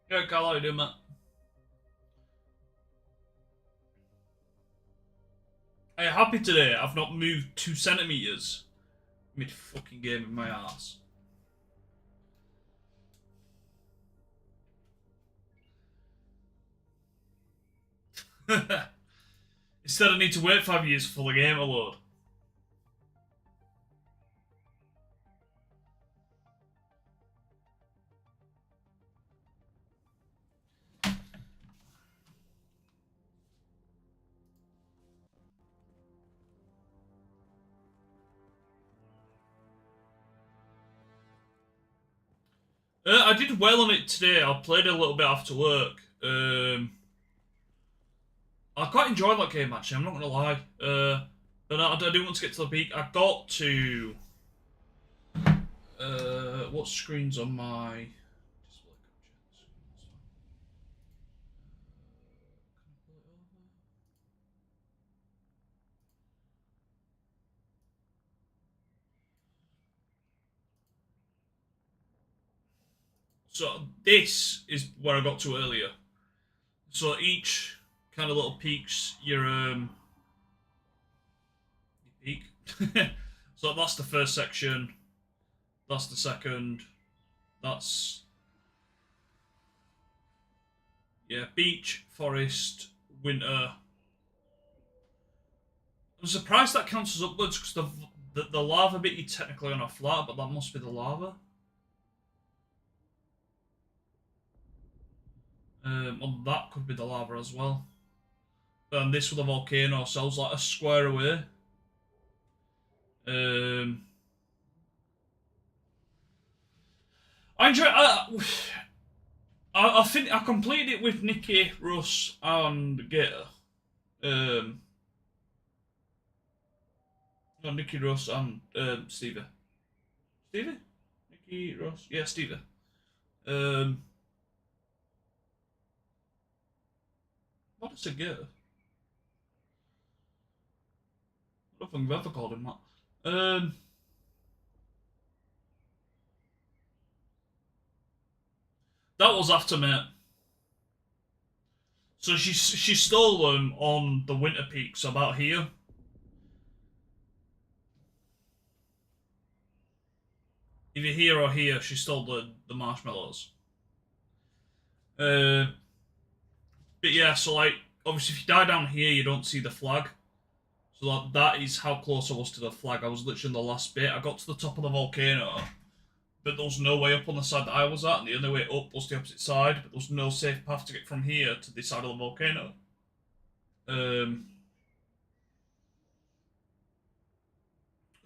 Yeah, Carl, how you doing, mate? Are you happy today? I've not moved 2 centimeters mid fucking game in my ass. Instead, I need to wait 5 years for the game to load. I did well on it today. I played a little bit after work. I quite enjoyed that game actually. I'm not gonna lie. But I didn't want to get to the peak. I got to what screen's on my display capture? So this is where I got to earlier. So each kind of little peaks your peak. So that's the first section. That's the second. That's beach, forest, winter. I'm surprised that counts as upwards because the lava bit you technically on a flat, but that must be the lava. Well, that could be the lava as well. And this with the volcano, so I was like a square away. I enjoy. I think I completed it with Nikki, Russ, and Gator. No, Nikki, Russ, and Stevie. Stevie? Nikki, Russ, yeah, Stevie. What is a Gator? I don't think we've ever called him that. That was after me. So she stole them on the winter peaks about here. Either here or here, she stole the marshmallows. But yeah, so like obviously if you die down here, you don't see the flag. So that is how close I was to the flag. I was literally in the last bit. I got to the top of the volcano, but there was no way up on the side that I was at, and the only way up was the opposite side. But there was no safe path to get from here to this side of the volcano.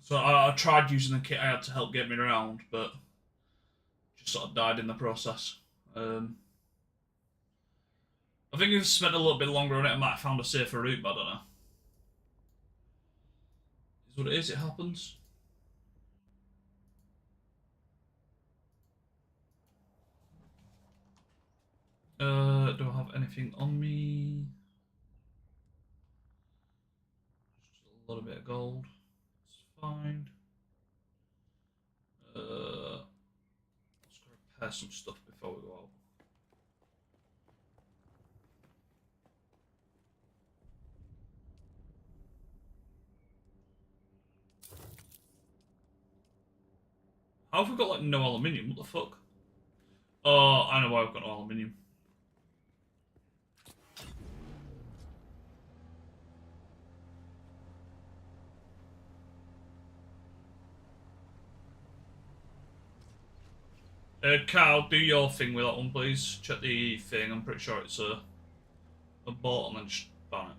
So I tried using the kit I had to help get me around, but just sort of died in the process. I think if I spent a little bit longer on it, I might have found a safer route, but I don't know. It's what it is, it happens. Do I have anything on me? Just a little bit of gold. It's fine. Let's go repair some stuff before we go out. How have we got like no aluminium? What the fuck? Oh, I know why I've got no aluminium. Carl, do your thing with that one, please. Check the thing. I'm pretty sure it's a bot and then just ban it.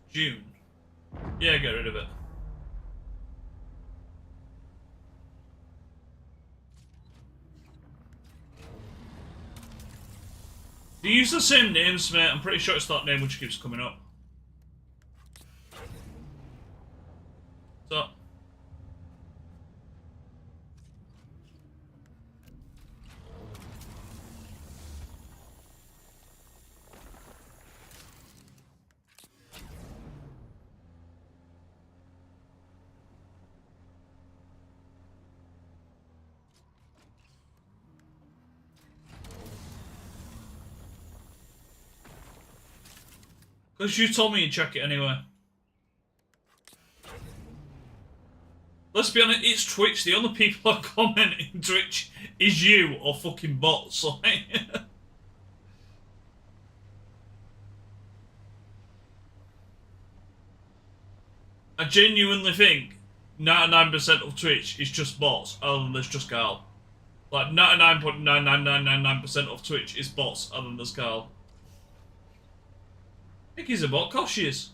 June. Yeah, get rid of it. They use the same names, mate. I'm pretty sure it's that name which keeps coming up. Because you told me you check it anyway. Let's be honest, it's Twitch. The only people that comment in Twitch is you or fucking bots. Like, I genuinely think 99% of Twitch is just bots, other than there's just Carl. Like, 99.99999% of Twitch is bots, other than there's Carl. I think he's a bot. Of course she is.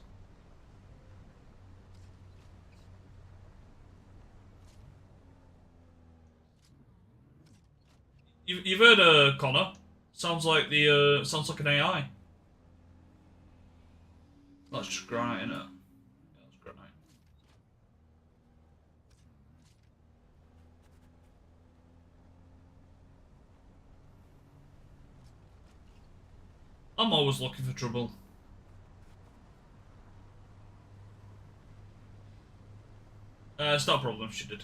You've heard Connor? Sounds like the sounds like an AI. That's just granite, isn't it? Yeah, that's granite. I'm always looking for trouble. It's not a problem, she did.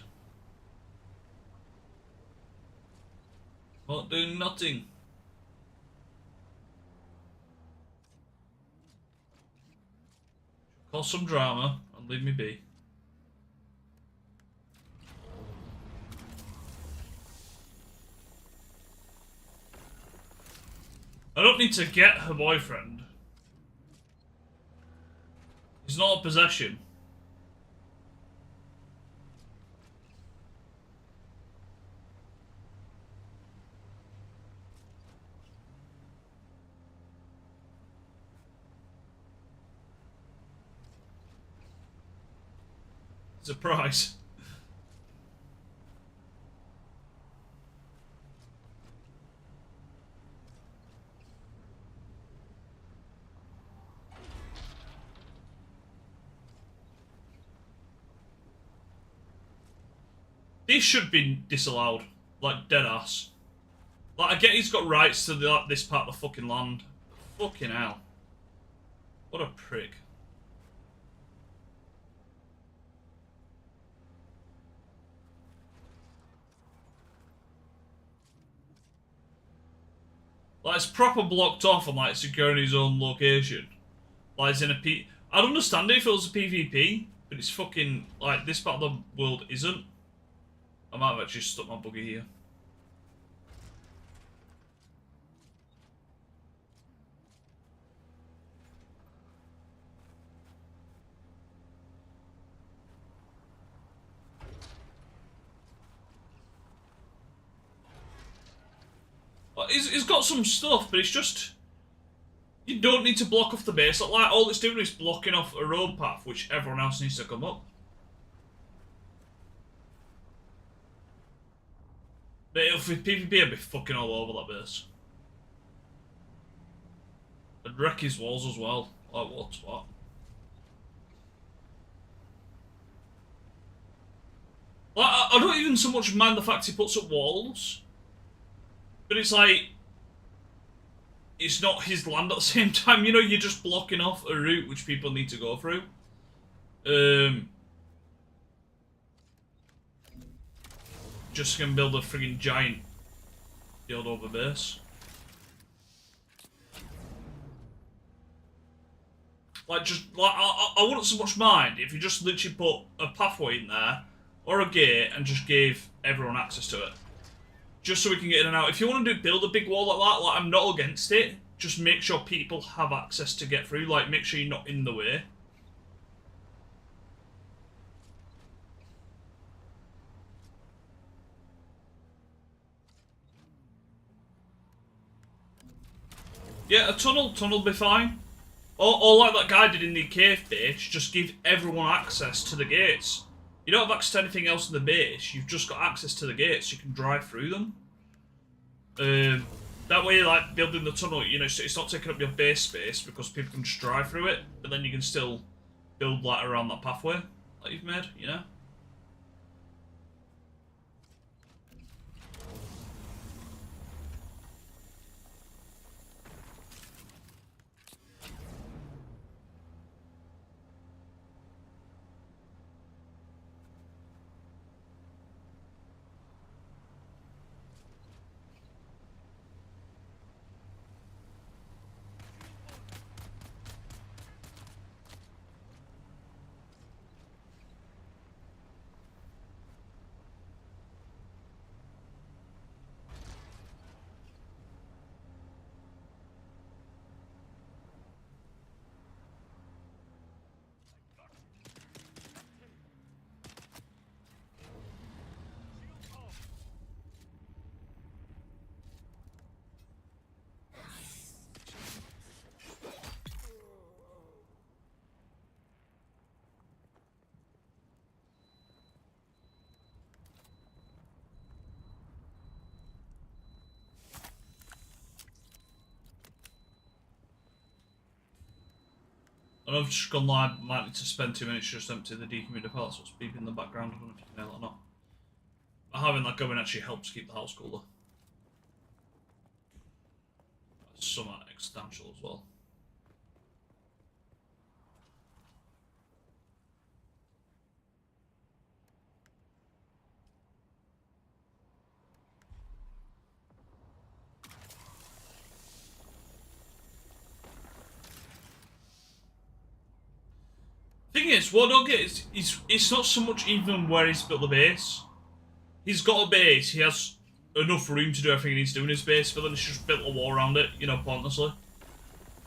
Won't do nothing. Cause some drama and leave me be. I don't need to get her boyfriend. He's not a possession. Surprise. This should be disallowed. Like, dead ass. Like, I get he's got rights to this part of the fucking land. Fucking hell. What a prick. Like, it's proper blocked off and, like, securing his own location. Like, it's in a I'd understand it if it was a PvP, but it's fucking, like, this part of the world isn't. I might have actually stuck my buggy here. Well, it's got some stuff, but it's just... You don't need to block off the base. Like, all it's doing is blocking off a road path, which everyone else needs to come up. But if with PvP, I'd be fucking all over that base. I'd wreck his walls as well. Like, what's what? Like, I don't even so much mind the fact he puts up walls. But it's like... It's not his land at the same time, you know, you're just blocking off a route which people need to go through. Just gonna build a friggin' giant build over base. Like, just, like, I wouldn't so much mind if you just literally put a pathway in there, or a gate, and just gave everyone access to it. Just so we can get in and out. If you want to build a big wall like that, like, I'm not against it. Just make sure people have access to get through. Like, make sure you're not in the way. Yeah, a tunnel will be fine. Or like that guy did in the cave base, just give everyone access to the gates. You don't have access to anything else in the base, you've just got access to the gates, you can drive through them. That way, like, building the tunnel, you know, it's not taking up your base space because people can just drive through it, but then you can still build, like, around that pathway that you've made, you know? And I've just gone live, might need to spend 2 minutes just empty the dehumidifier, that's what's beeping in the background, I don't know if you can hear that or not. But having that going actually helps keep the house cooler. That's somewhat substantial as well. Thing is, what I don't get is it's not so much even where he's built the base. He's got a base, he has enough room to do everything he needs to do in his base, but then he's just built a wall around it, you know, pointlessly.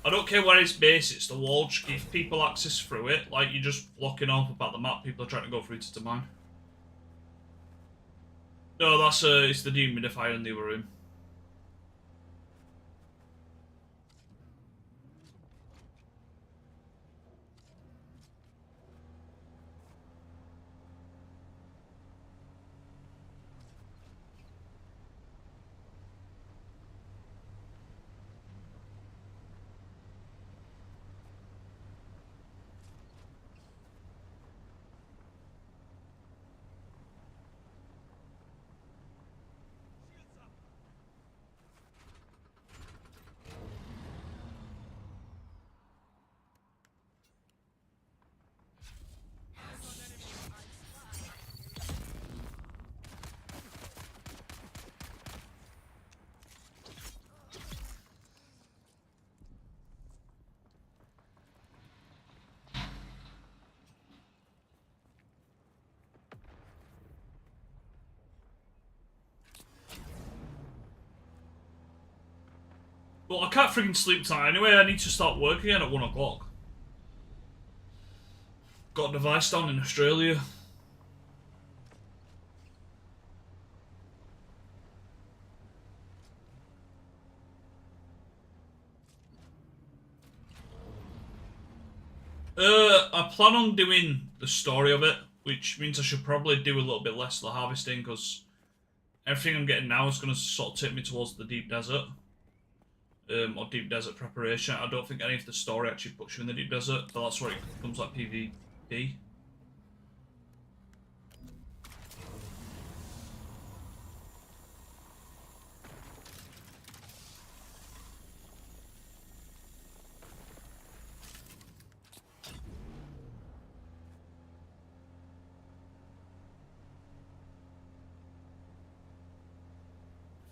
I don't care where his base is, the wall just gives people access through it, like you're just blocking off about the map, people are trying to go through to mine. No, that's it's the dehumidifier in the other room. Well, I can't freaking sleep tonight anyway, I need to start work again at 1 o'clock. Got a device down in Australia. I plan on doing the story of it, which means I should probably do a little bit less of the harvesting, because everything I'm getting now is going to sort of take me towards the deep desert. Or deep desert preparation. I don't think any of the story actually puts you in the deep desert, but that's where it becomes like PvP.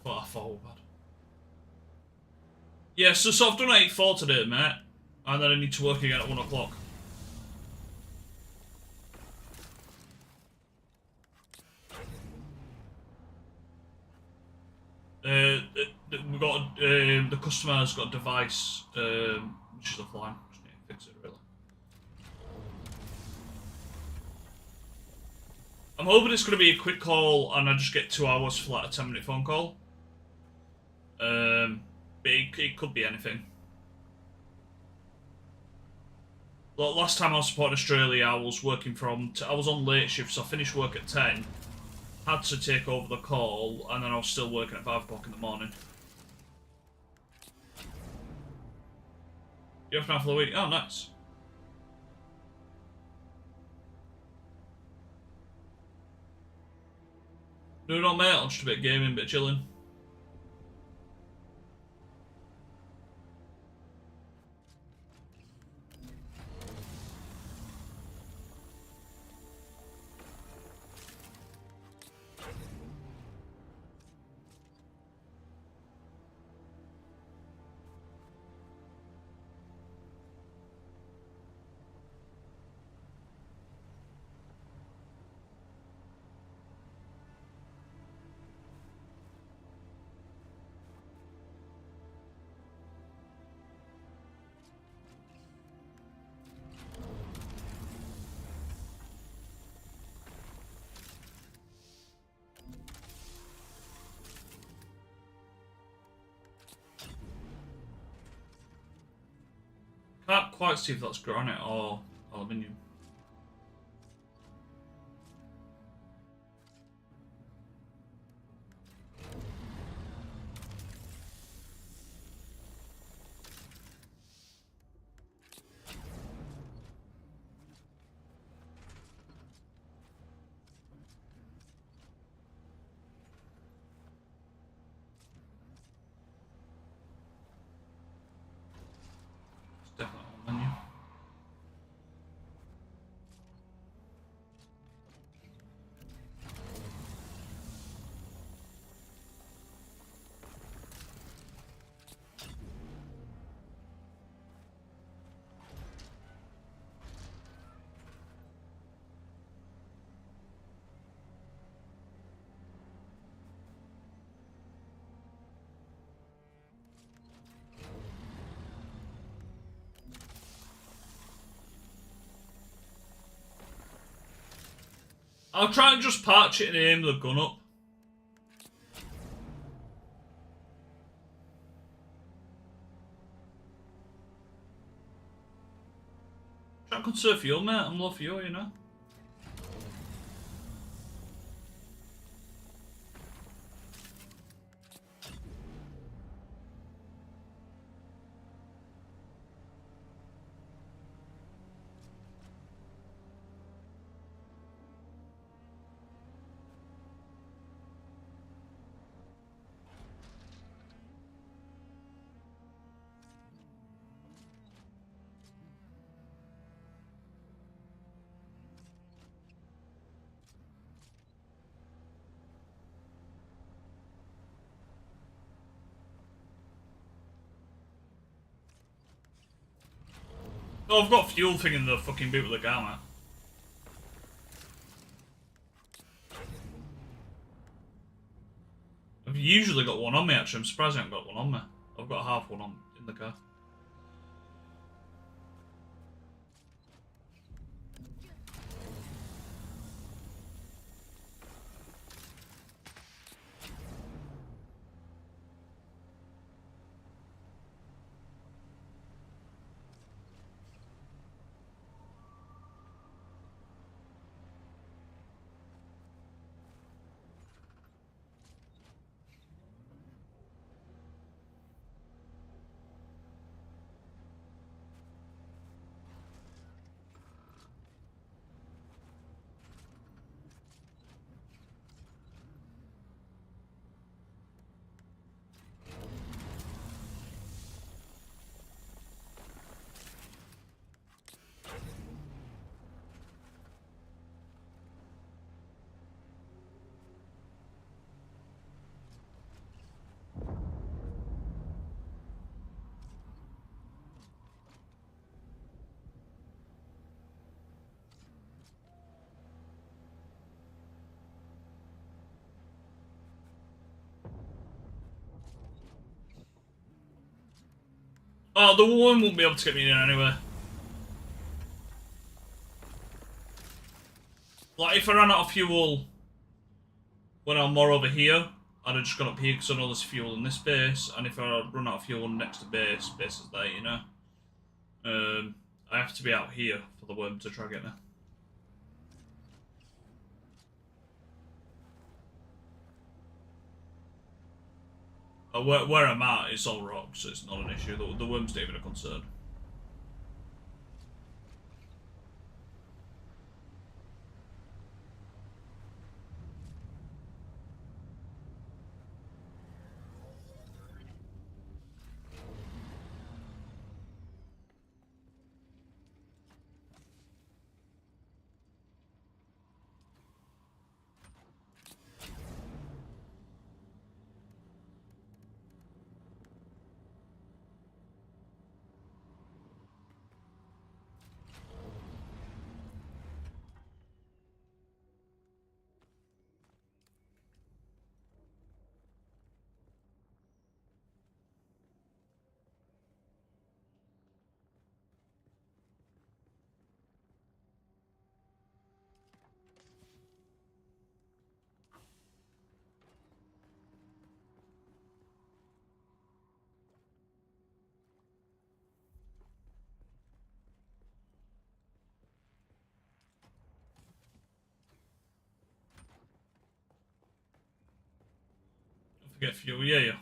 Far forward. Yeah, so I've done 8-4 today, mate. And then I need to work again at 1 o'clock. We've got the customer's got a device, which is offline. Just need to fix it, really. I'm hoping it's going to be a quick call and I just get 2 hours for like a 10-minute phone call. But it could be anything. Like last time I was supporting Australia, I was working I was on late shift, so I finished work at 10. Had to take over the call, and then I was still working at 5 o'clock in the morning. You're off now for the week? Oh, nice. No, not mate, I'm just a bit gaming, a bit chilling. Can't quite see if that's granite or aluminium. I'll try and just patch it and aim the gun up. Try and conserve fuel, mate. I'm low fuel, you know. Oh, I've got fuel thing in the fucking boot of the car, man. I've usually got one on me, actually. I'm surprised I haven't got one on me. I've got half one on in the car. Oh, the woman won't be able to get me in anyway. Like, if I ran out of fuel when I'm more over here, I'd have just gone up here because I know there's fuel in this base, and if I run out of fuel next to base is there, you know? I have to be out here for the worm to try and get me. Where I'm at, it's all rocks, so it's not an issue. The worm's not even a concern. Don't forget fuel, yeah.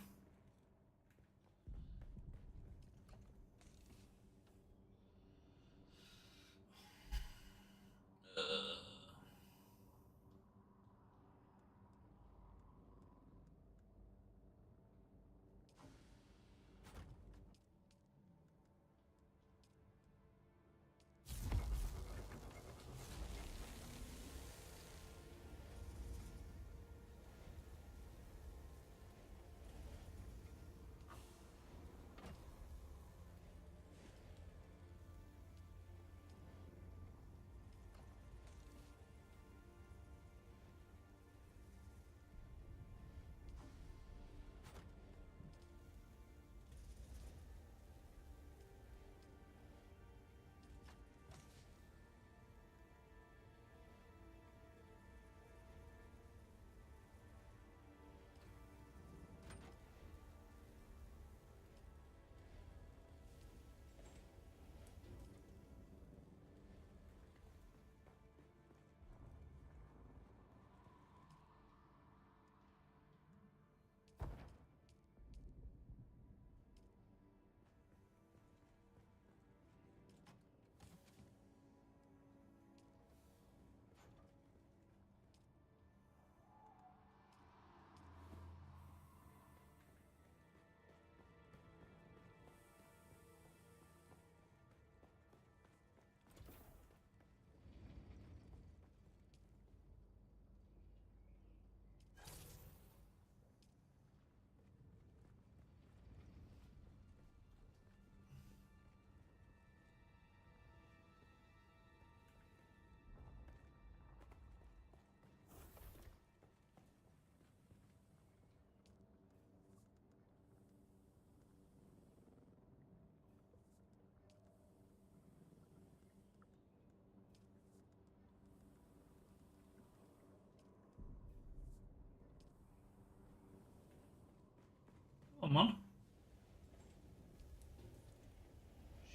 Come on.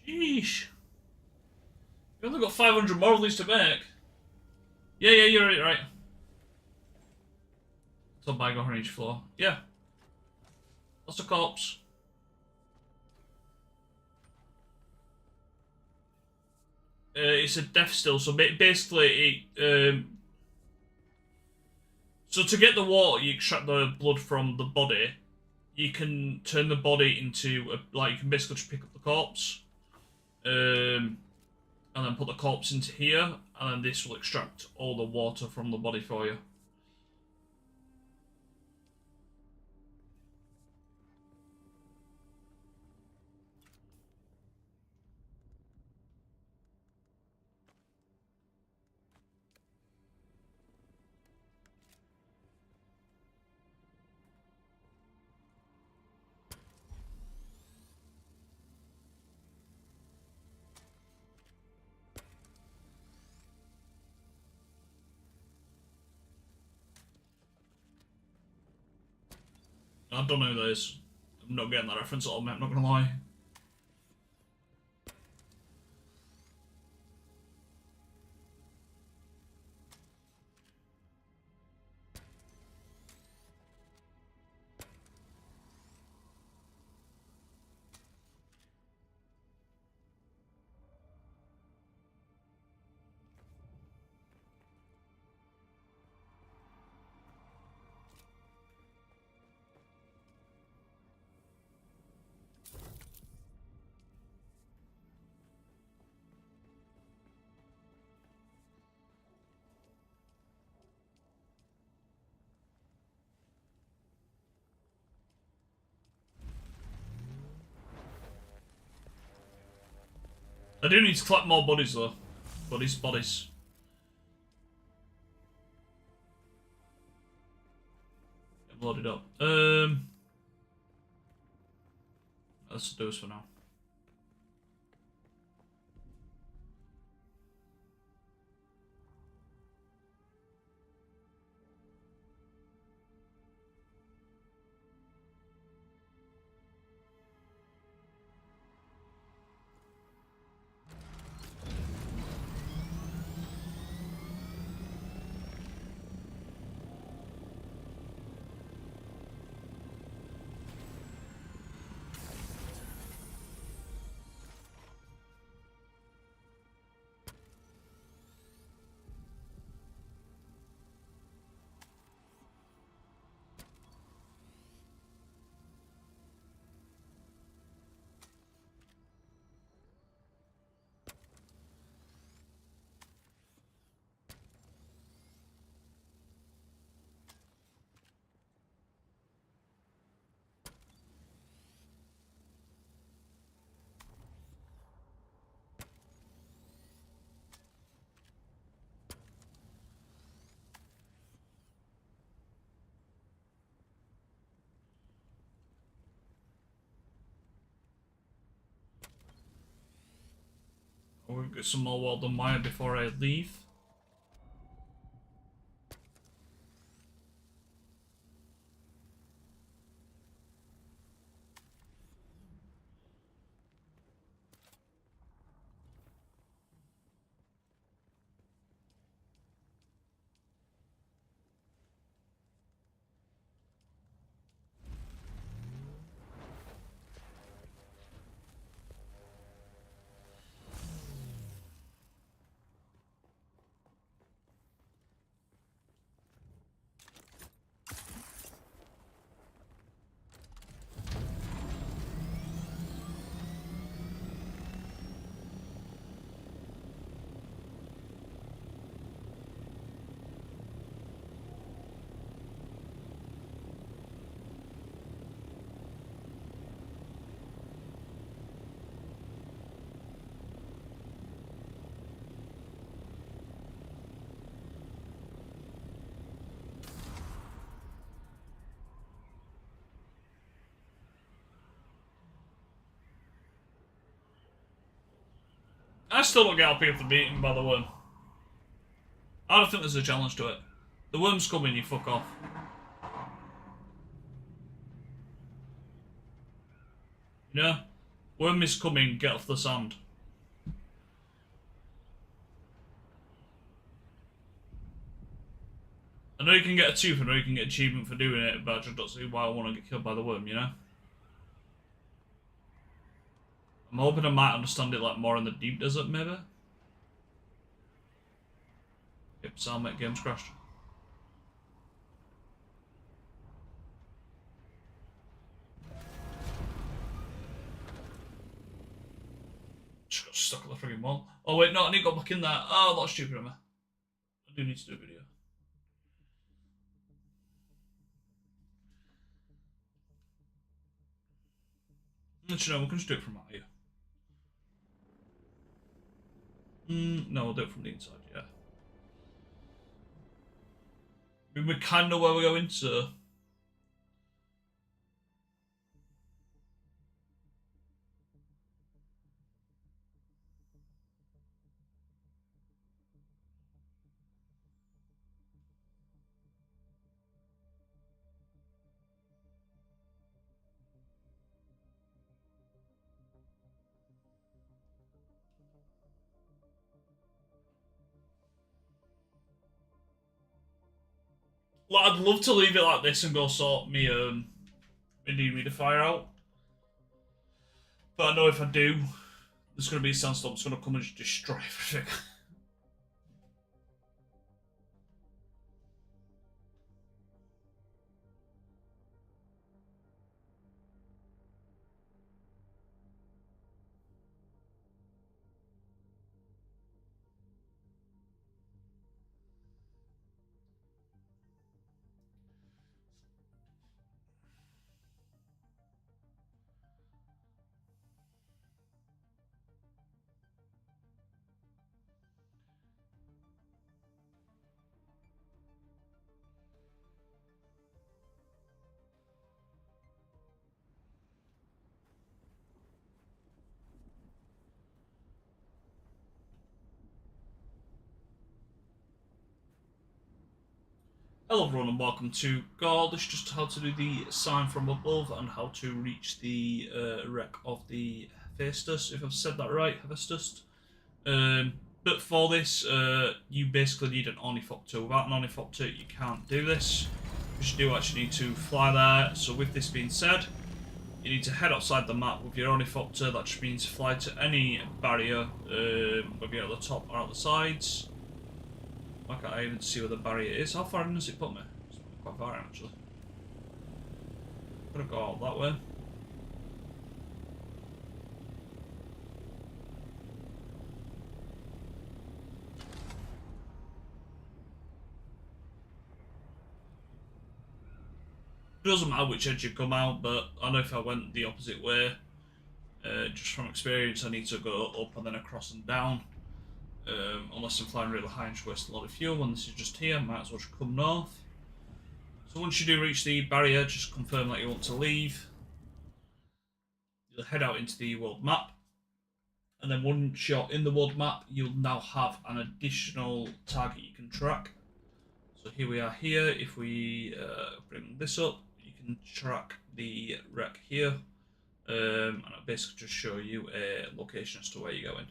Sheesh. We've only got 500 more of these to make. Yeah, you're right. So bag on each floor. Yeah. That's a corpse. It's a death still, so basically so to get the water, you extract the blood from the body. You can turn the body into like you can basically just pick up the corpse, and then put the corpse into here, and then this will extract all the water from the body for you. I don't know who that is. I'm not getting that reference at all, mate, I'm not gonna lie. I do need to collect more bodies though. Bodies. Get loaded up. Let's do this for now. We'll get some more well done wire before I leave. I still don't get happy with the beating, by the way. I don't think there's a challenge to it. The worm's coming, you fuck off. Yeah? Worm is coming, get off the sand. I know you can get a tooth, I know you can get achievement for doing it, but I just don't see why I want to get killed by the worm, you know? I'm hoping I might understand it like more in the deep desert, maybe? Yep, Salmet game's crashed. Just got stuck at the frigging wall. Oh wait, no, I need to go back in there. Oh, that's stupid of me. I do need to do a video. Actually, no, we can just do it from out here. No, we'll do it from the inside, yeah. I mean, we kind of know where we're going, so... Like, I'd love to leave it like this and go sort me, dehumidifier out. But I know if I do, there's going to be a sandstorm that's going to come and just destroy everything. Hello everyone and welcome to Gore. This is just how to do the sign from above and how to reach the wreck of the Hephaestus, if I've said that right, Hephaestus. But for this, you basically need an ornithopter. Without an ornithopter, you can't do this. You do actually need to fly there. So with this being said, you need to head outside the map with your ornithopter. That just means fly to any barrier, whether you're at the top or at the sides. Why can't I even see where the barrier is? How far in does it put me? It's quite far in, actually. Gotta go out that way. It doesn't matter which edge you come out, but I know if I went the opposite way, just from experience, I need to go up and then across and down. Unless I'm flying really high and just waste a lot of fuel, and this is just here, might as well just come north. So once you do reach the barrier, just confirm that you want to leave. You'll head out into the world map, and then once you're in the world map, you'll now have an additional target you can track. So here we are here. If we bring this up, you can track the wreck here, and I'll basically just show you a location as to where you're going.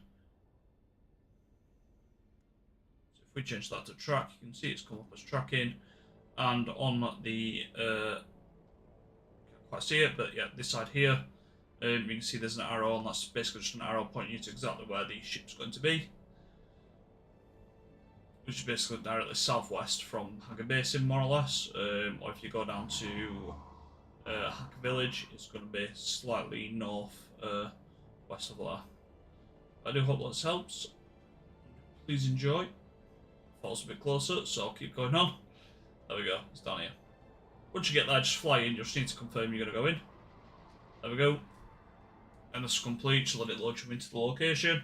If we change that to track, you can see it's come up as tracking, and on the can't quite see it, but yeah, this side here, you can see there's an arrow, and that's basically just an arrow pointing you to exactly where the ship's going to be, which is basically directly southwest from Hacker Basin, more or less. Or if you go down to Hacker Village, it's going to be slightly north west of there. I do hope this helps. Please enjoy. Falls a bit closer, so I'll keep going on. There we go, it's down here. Once you get there, just fly in. You just need to confirm you're going to go in. There we go. And this is complete, just let it launch you into the location.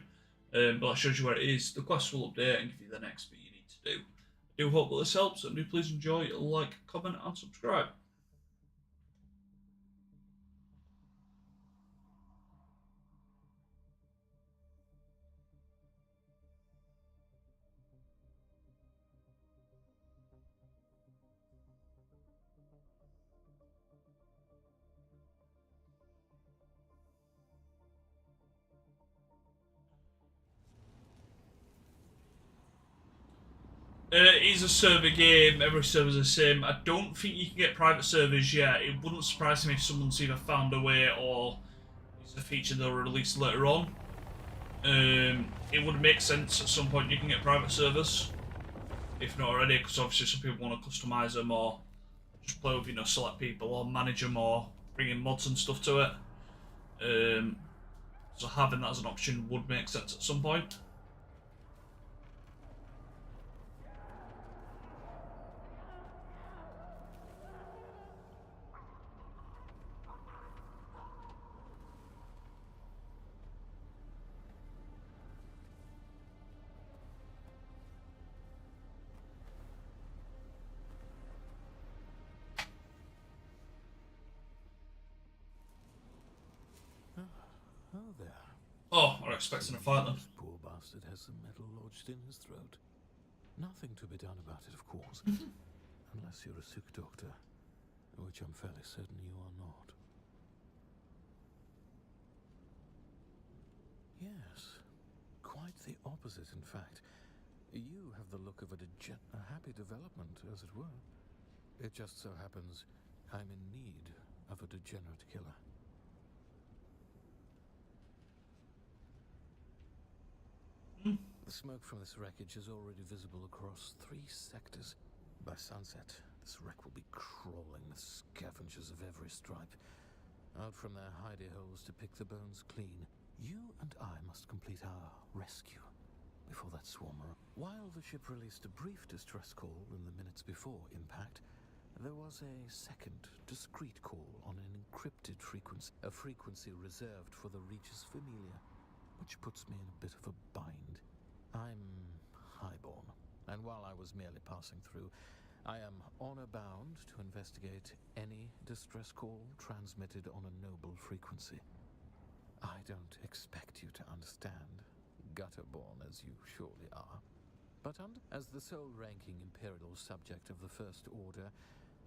But that shows you where it is. The quest will update and give you the next bit you need to do. I do hope that this helps, and do please enjoy, like, comment, and subscribe. It's a server game, every server's the same. I don't think you can get private servers yet. It wouldn't surprise me if someone's either found a way or it's a feature they'll release later on. It would make sense at some point you can get private servers, if not already, because obviously some people want to customise them or just play with, select people or manage them or bring in mods and stuff to it. So having that as an option would make sense at some point. Oh, there. Oh, I'm expecting a fight then. This poor bastard has some metal lodged in his throat. Nothing to be done about it, of course. Unless you're a sick doctor, which I'm fairly certain you are not. Yes, quite the opposite, in fact. You have the look of a happy development, as it were. It just so happens I'm in need of a degenerate killer. The smoke from this wreckage is already visible across 3 sectors. By sunset, this wreck will be crawling with scavengers of every stripe, out from their hidey holes to pick the bones clean. You and I must complete our rescue before that swarm. While the ship released a brief distress call in the minutes before impact, there was a second discreet call on an encrypted frequency, a frequency reserved for the Regis Familia, which puts me in a bit of a bind. I'm highborn, and while I was merely passing through, I am honor bound to investigate any distress call transmitted on a noble frequency. I don't expect you to understand, gutterborn as you surely are, but as the sole-ranking imperial subject of the First Order,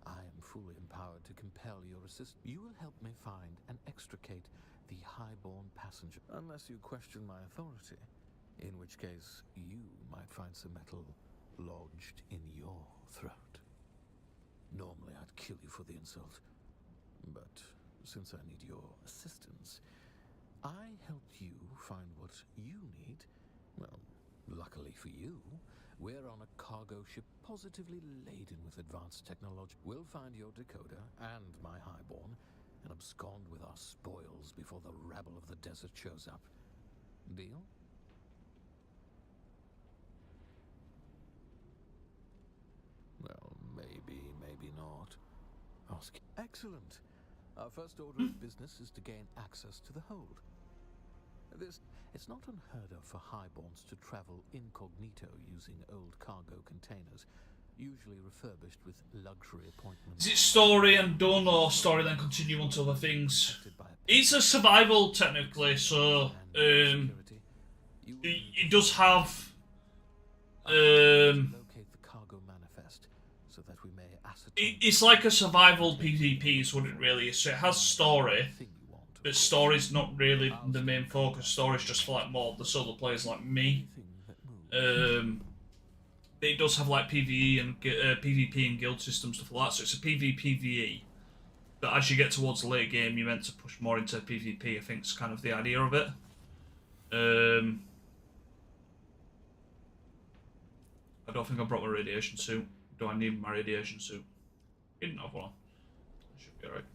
I am fully empowered to compel your assistance. You will help me find and extricate the highborn passenger, unless you question my authority. In which case, you might find some metal lodged in your throat. Normally, I'd kill you for the insult. But since I need your assistance, I helped you find what you need. Well, luckily for you, we're on a cargo ship positively laden with advanced technology. We'll find your decoder and my highborn and abscond with our spoils before the rabble of the desert shows up. Deal? Well, maybe not. Ask. Excellent. Our first order of business is to gain access to the hold. It's not unheard of for highborns to travel incognito using old cargo containers, usually refurbished with luxury appointments. Is it story and done, or story then continue on to other things? It's a survival, technically, so it does have it's like a survival PvP is what it really is. So it has story, but story's not really the main focus. Story's just for like more of the solo players like me. It does have like PvE and PvP and guild system stuff like that. So it's a PvPvE. But as you get towards the late game, you're meant to push more into PvP. I think it's kind of the idea of it. I don't think I brought my radiation suit. Do I need my radiation suit? Didn't have one. Should be alright.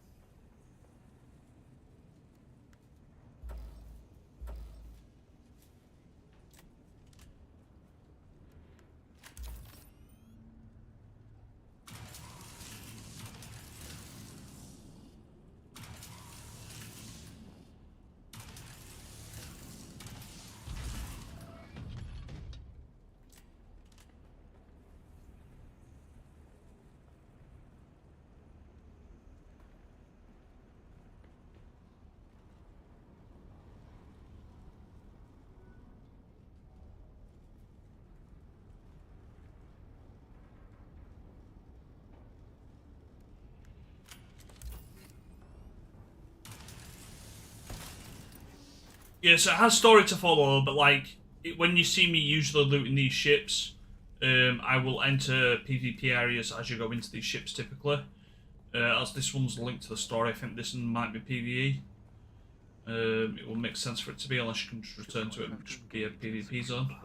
Yeah, so it has story to follow, but like when you see me usually looting these ships, I will enter PvP areas as you go into these ships typically. As this one's linked to the story, I think this one might be PvE. It will make sense for it to be, unless you can just return to it and just be a PvP zone.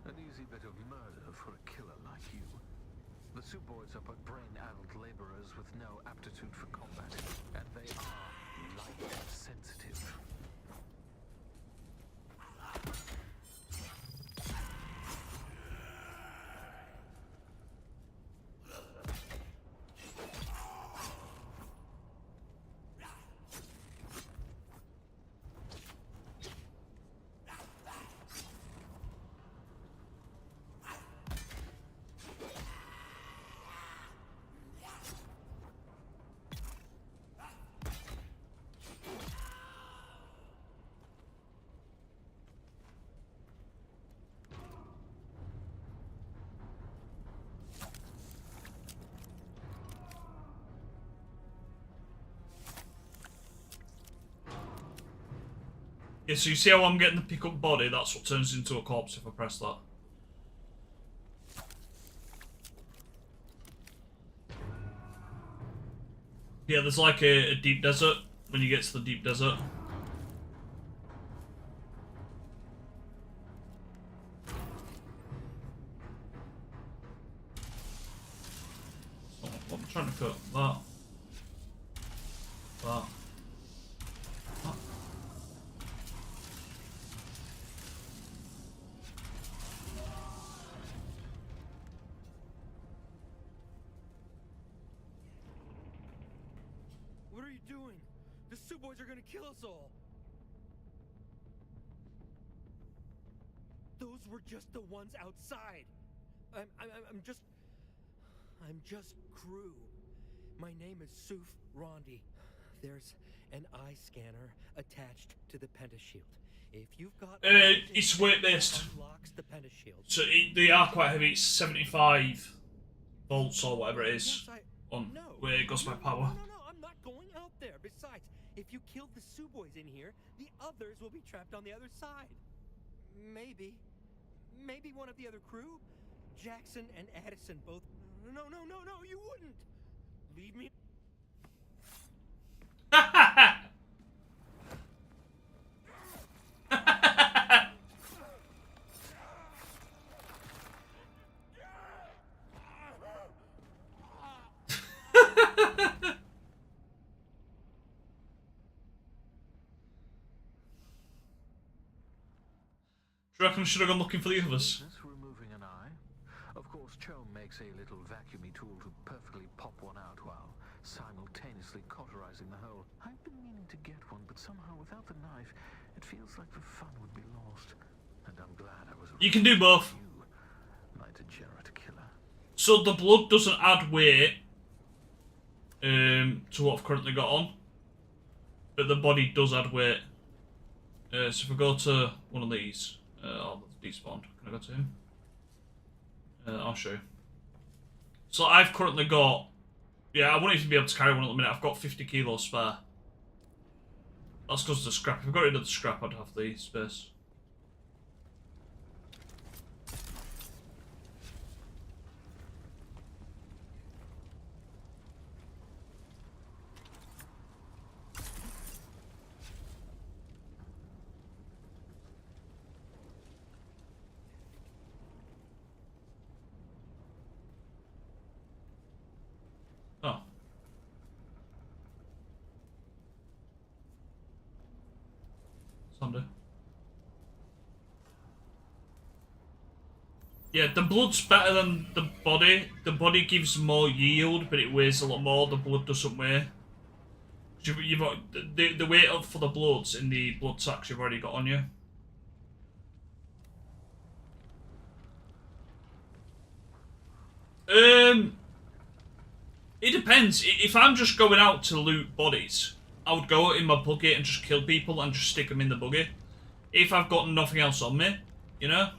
An easy bit of murder for a killer like you. The Suboids are but brain-addled laborers with no aptitude for combat, and they are light sensitive. Yeah, so you see how I'm getting the pick-up body? That's what turns into a corpse if I press that. Yeah, there's like a deep desert when you get to the deep desert. So I'm trying to cut that. That. What are you doing? The Suboids are gonna kill us all. Those were just the ones outside. I'm just crew. My name is Suf Rondi. There's an eye scanner attached to the pentashield. If you've got it's weight-based. unlocks the pentashield. So they are quite heavy. It's 75 volts or whatever it is on where it goes by power. No, I'm not going out there. Besides, if you kill the Suboids in here, the others will be trapped on the other side. Maybe one of the other crew? Jackson and Addison both... No, you wouldn't! Leave me... Do you reckon I should have gone looking for the others? Removing an eye. Of course, Chome makes a little vacuumy tool to perfectly pop one out while simultaneously cauterizing the hole. I've been meaning to get one, but somehow without the knife, it feels like the fun would be lost. And I'm glad I was. You can do both. You, my degenerate killer. So the blood doesn't add weight to what I've currently got on, but the body does add weight. So if I go to one of these, oh, that's despawned. Can I go to him? I'll show you. So I've currently got, yeah, I won't even be able to carry one at the minute. I've got 50 kilos spare. That's because of the scrap. If I got rid of the scrap, I'd have the space. Oh. Someday. Yeah, the blood's better than the body. The body gives more yield, but it weighs a lot more. The blood doesn't weigh. You've got the weight up for the bloods in the blood sacks you've already got on you. It depends. If I'm just going out to loot bodies, I would go in my buggy and just kill people and just stick them in the buggy. If I've got nothing else on me, you know?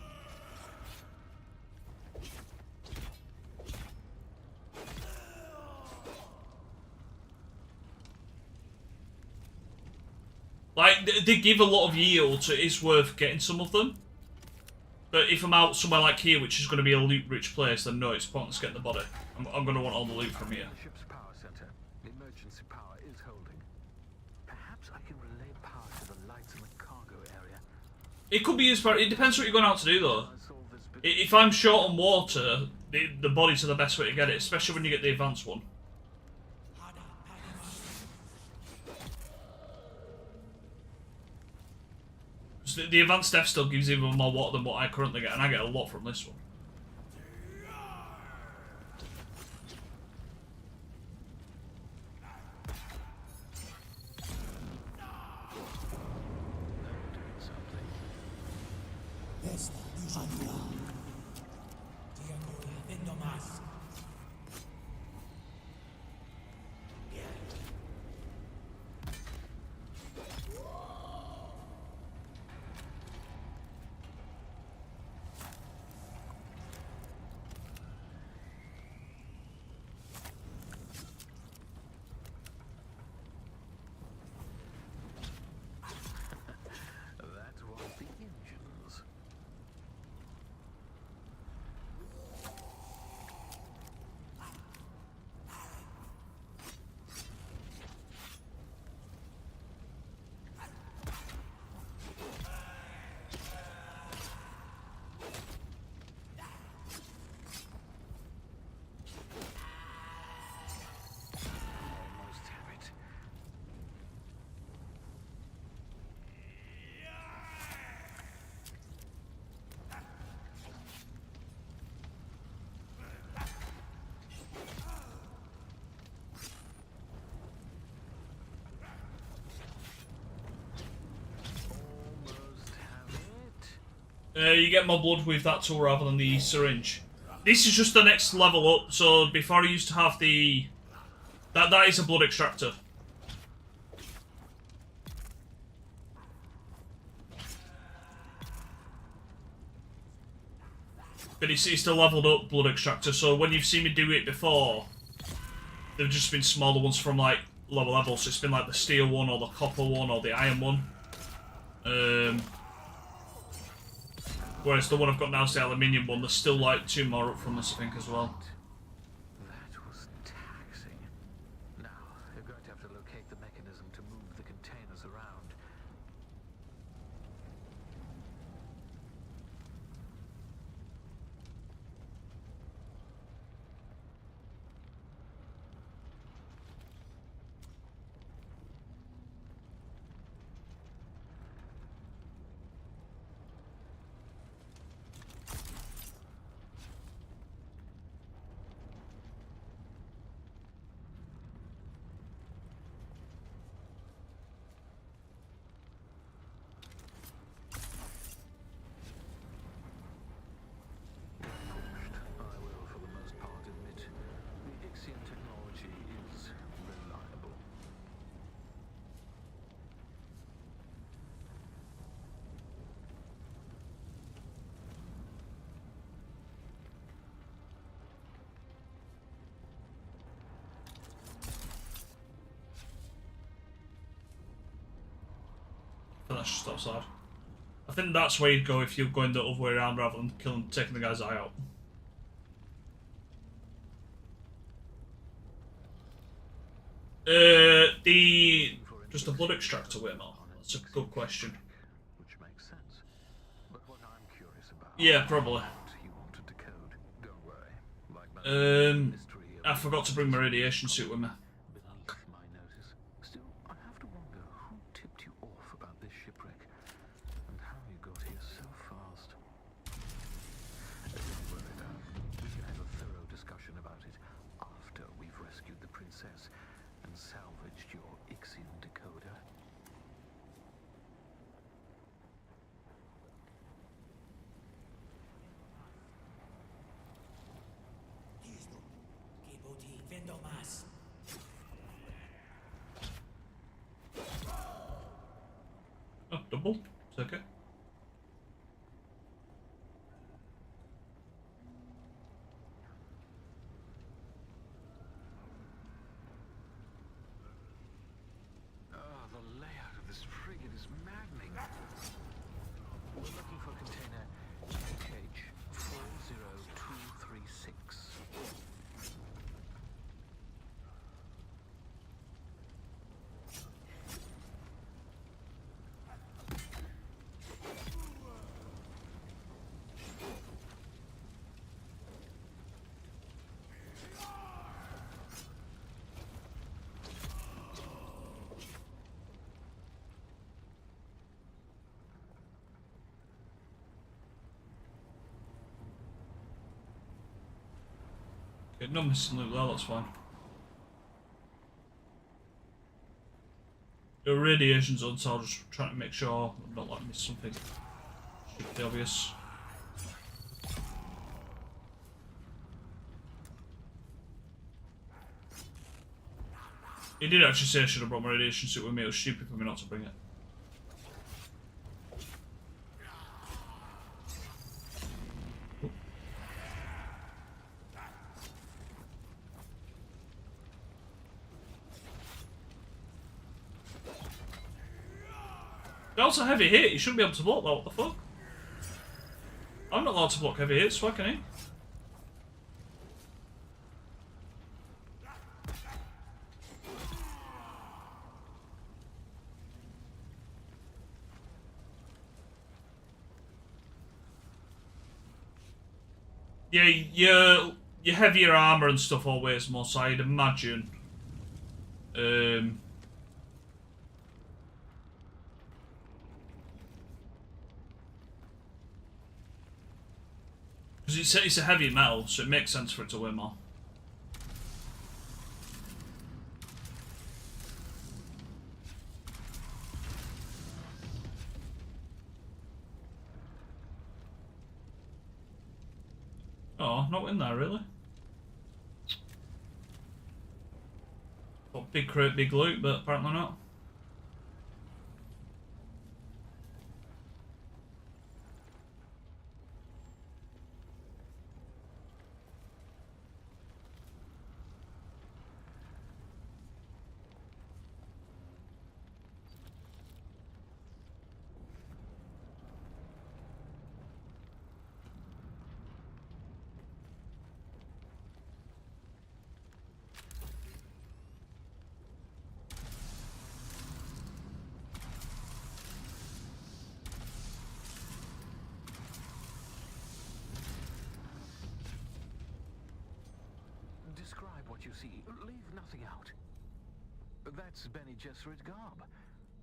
Like, they give a lot of yield, so it's worth getting some of them. But if I'm out somewhere like here, which is going to be a loot-rich place, then no, it's pointless getting the body. I'm going to want all the loot from here. The ship's power center. The emergency power is holding. Perhaps I can relay power to the lights in the cargo area. It could be used for... It depends what you're going out to do, though. If I'm short on water, the bodies are the best way to get it, especially when you get the advanced one. The advanced def still gives even more water than what I currently get, and I get a lot from this one. That was the engines. Almost have it. Almost have it. You get more blood with that tool rather than the syringe. This is just the next level up, so before I used to have the... That is a blood extractor. But it's the leveled up blood extractor, so when you've seen me do it before, they've just been smaller ones from like lower levels, so it's been like the steel one or the copper one or the iron one. Whereas the one I've got now is the aluminium one. There's still like 2 more up from this, I think, as well. That was taxing. Now, you're going to have to locate the mechanism to move the containers around. I will, for the most part, admit the Ixian technology is reliable. But that's just outside. I think that's where you'd go if you're going the other way around rather than taking the guy's eye out. Just a blood extractor, wait more. That's a good question. Which makes sense. But what I'm curious about... Yeah, probably. What you want to decode. Don't worry. Like that mystery I forgot to bring my radiation suit with me. beneath my notice. Still, I have to wonder who tipped you off about this shipwreck and how you got here so fast. Don't worry now. We can have a thorough discussion about it after we've rescued the princess and salvaged your Ixian decoder. Listo. Que boti vendo más. Oh, double? It's okay. The layout of this frigate is maddening. We're looking for container No missing loot there, that's fine. Your radiation's on, so I'm just trying to make sure I'm not like miss something. Should be obvious. He did actually say I should have brought my radiation suit with me. It was stupid for me not to bring it. That's a heavy hit. You shouldn't be able to block that. What the fuck? I'm not allowed to block heavy hits. Why can he? Yeah, your heavier armor and stuff all weighs more, so I'd imagine. Because it's a heavy metal, so it makes sense for it to weigh more. Oh, not in there, really? Got big crate, big loot, but apparently not. Describe what you see. Leave nothing out. That's Bene Gesserit garb.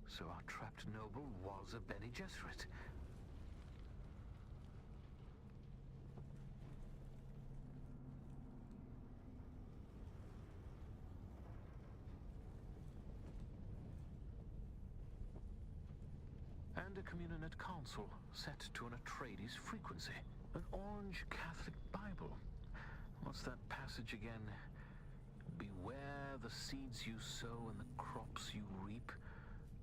So our trapped noble was a Bene Gesserit. And a Communinet console set to an Atreides frequency. An orange Catholic Bible. What's that passage again? Beware the seeds you sow and the crops you reap.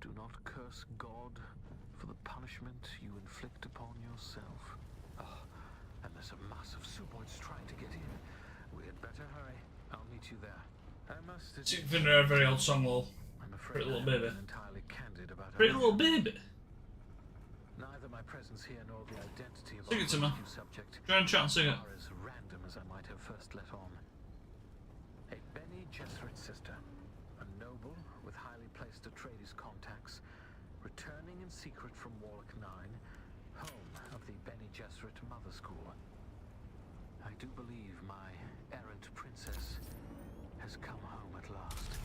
Do not curse God for the punishment you inflict upon yourself. Oh, and there's a mass of Suboids trying to get in. We had better hurry. I'll meet you there. I must admit, It's been a very old song, Lol. I'm afraid Pretty little I baby. haven't been entirely candid about Pretty our little mission. baby. Neither my presence here nor the identity of Sing our it to me. rescue subject Try and chat and sing it. are as random as I might have first let on. A Bene Gesserit sister, a noble with highly placed Atreides contacts, returning in secret from Warlock 9, home of the Bene Gesserit Mother School. I do believe my errant princess has come home at last.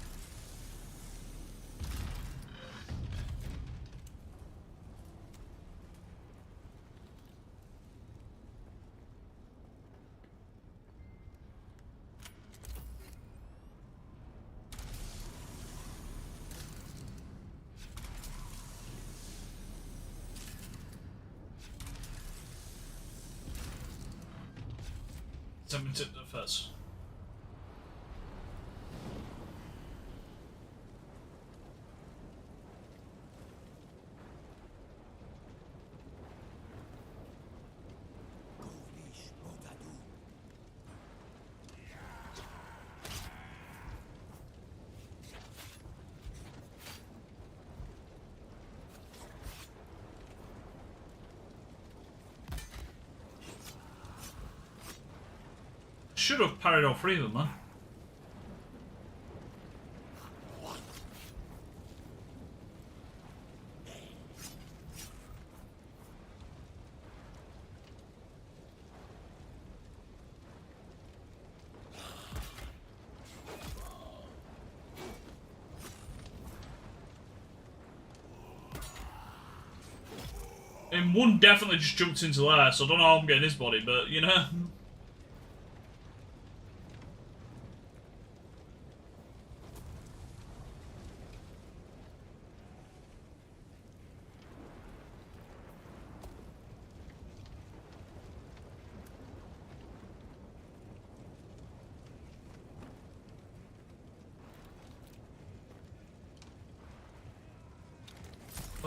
Send me to the first. Kovlish Botadu. Should have parried all three of them, man. And one definitely just jumped into there, so I don't know how I'm getting his body, but you know.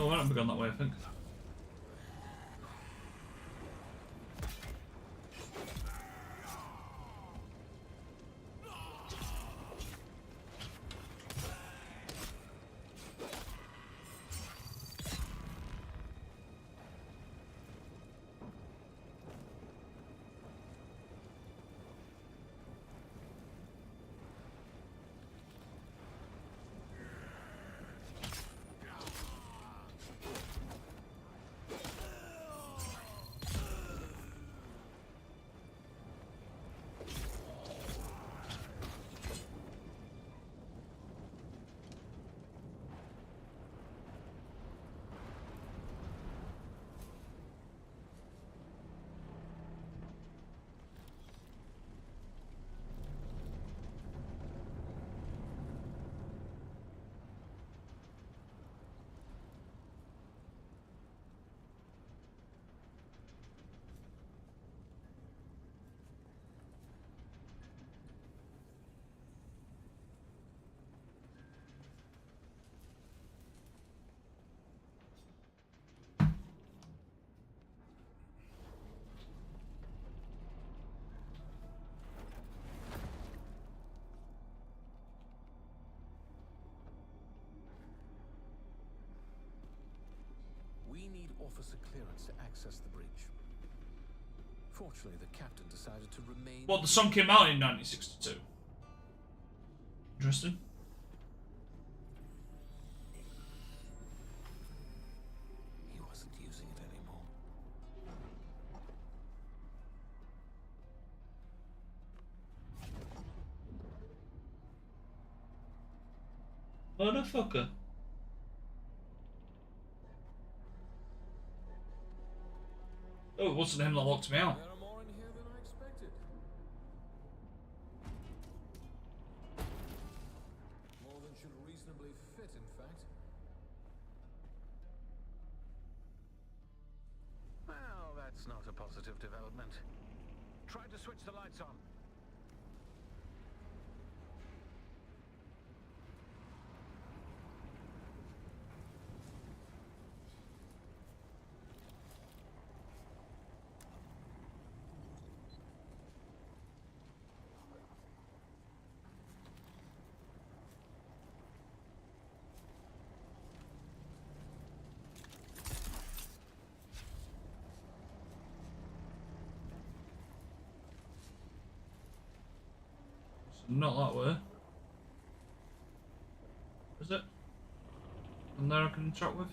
Oh, I haven't gone that way, I think. We need officer clearance to access the bridge. Fortunately, the captain decided to remain... Well, the song came out in 1962. Interesting. He wasn't using it anymore. Motherfucker. Oh, it wasn't him that locked me out. There are more in here than I expected. More than should reasonably fit, in fact. Well, that's not a positive development. Try to switch the lights on. Not that way. Is it? And there I can interact with?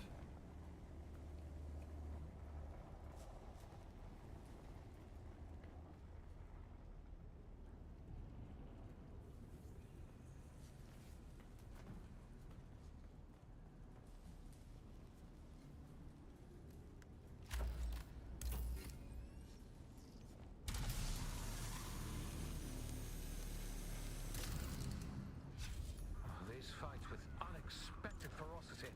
These fight with unexpected ferocity.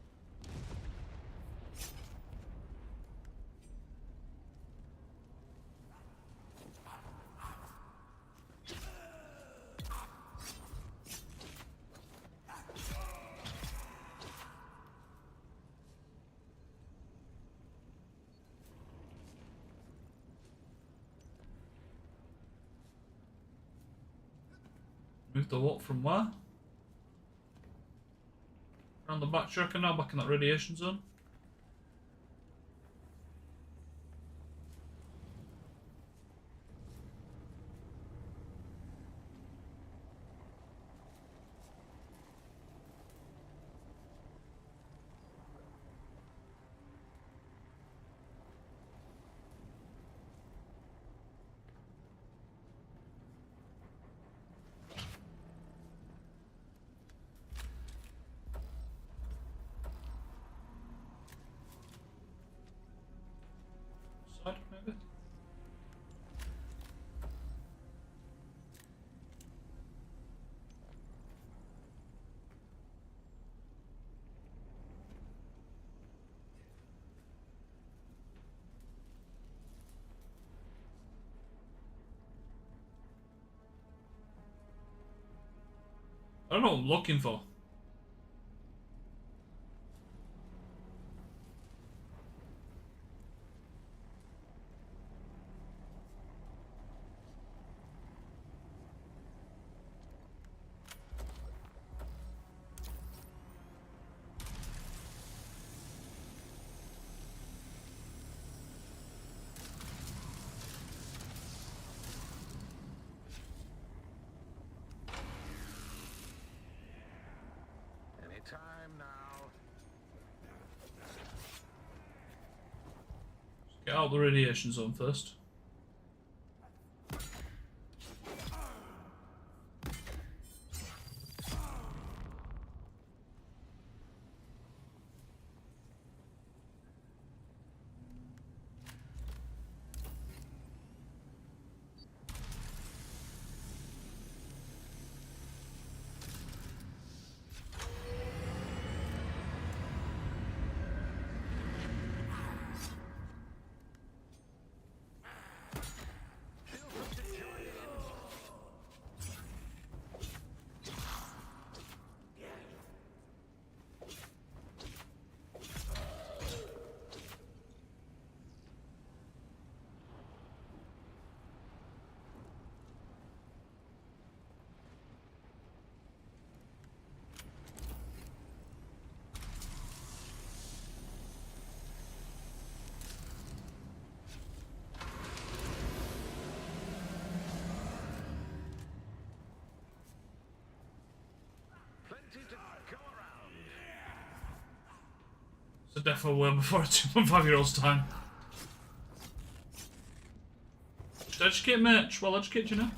Move the what from where? Around the back tracker now, back in that radiation zone. Side, maybe? I don't know what I'm looking for. Get out the radiation zone first. It's a defo well before a 2.5-year-old's time. Just educate Mitch. Well educated, you know.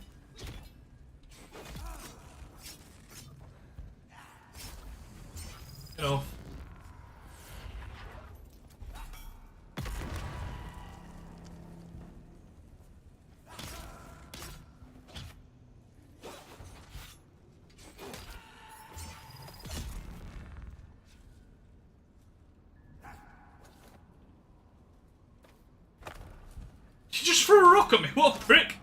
Get off. You just threw a rock at me. What a prick!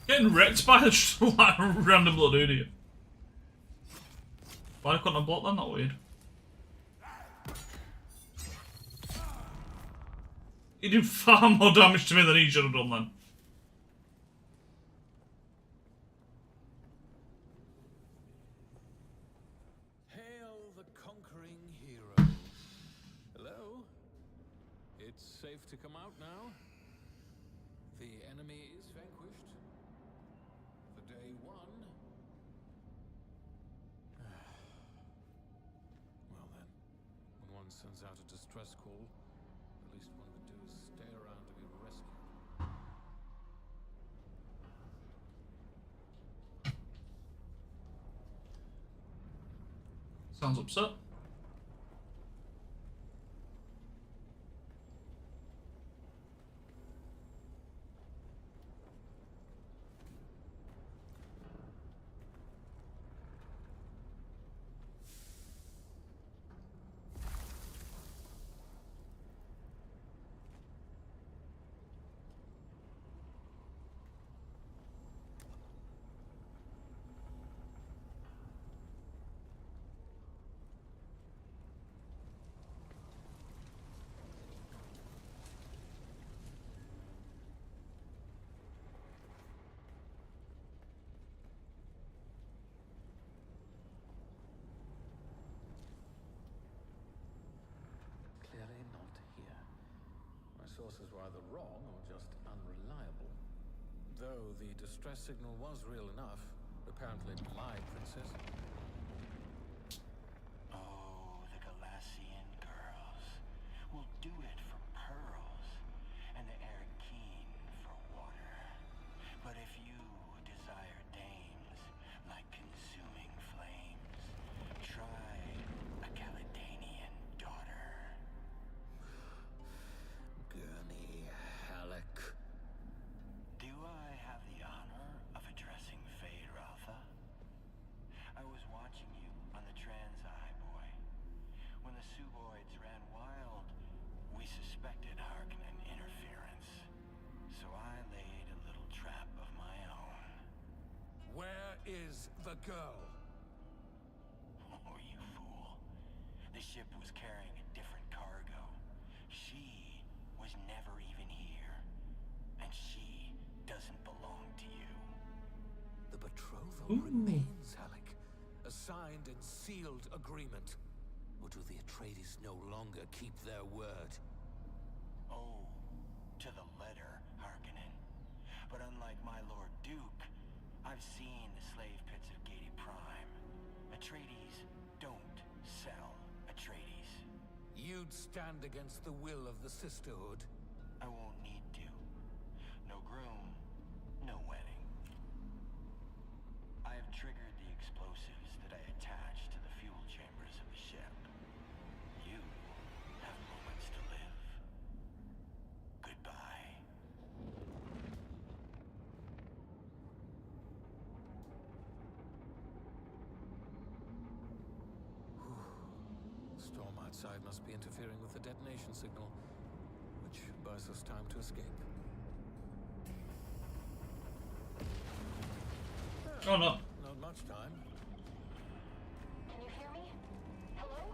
Getting wrecked by the like, random little idiot. Why couldn't I block that? Not weird. He did far more damage to me than he should have done then. Hail the conquering hero. Hello? It's safe to come out now? The enemy is vanquished. The day won. Well then, when one sends out a distress call, the least one could do is stay around to be rescued. Sounds upset. Clearly not here. My sources were either wrong or just unreliable. Though the distress signal was real enough, apparently my princess. Oh, the Galassian girls will do it for pearls, and the air keen for water. But if you desire dames like consuming flames, try a Caledonian daughter. Gurney Halleck. Do I have the honor of addressing Fade Ralpha? I was watching you on the Transeye, boy. When the Suboids ran wild, we suspected Harkonnen interference. So I laid a little trap of my own. Where is the girl? Oh, you fool. The ship was carrying a different cargo. She was never even here. And she doesn't belong to you. The betrothal remains, Halleck. A signed and sealed agreement. Or do the Atreides no longer keep their word? Oh, to the letter, Harkonnen. But unlike my Lord Duke, I've seen the slave pits of Gady Prime. Atreides don't sell Atreides. You'd stand against the will of the Sisterhood? I won't need to. No groom, no wedding. I have triggered the explosives that I attached to the fuel chambers of the ship. You have moments to live. Goodbye. Storm outside must be interfering with the detonation signal, which buys us time to escape. Oh no. Not much time. Can you hear me? Hello?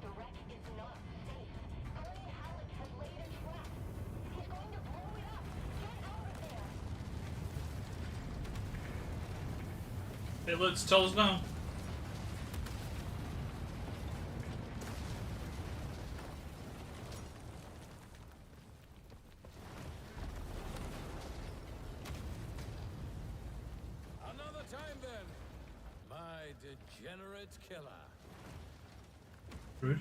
The wreck is not safe. Gurney Halleck has laid a trap. He's going to blow it up. Get out of there. Hey, let's tell us now. Another time then, my degenerate killer. Rude.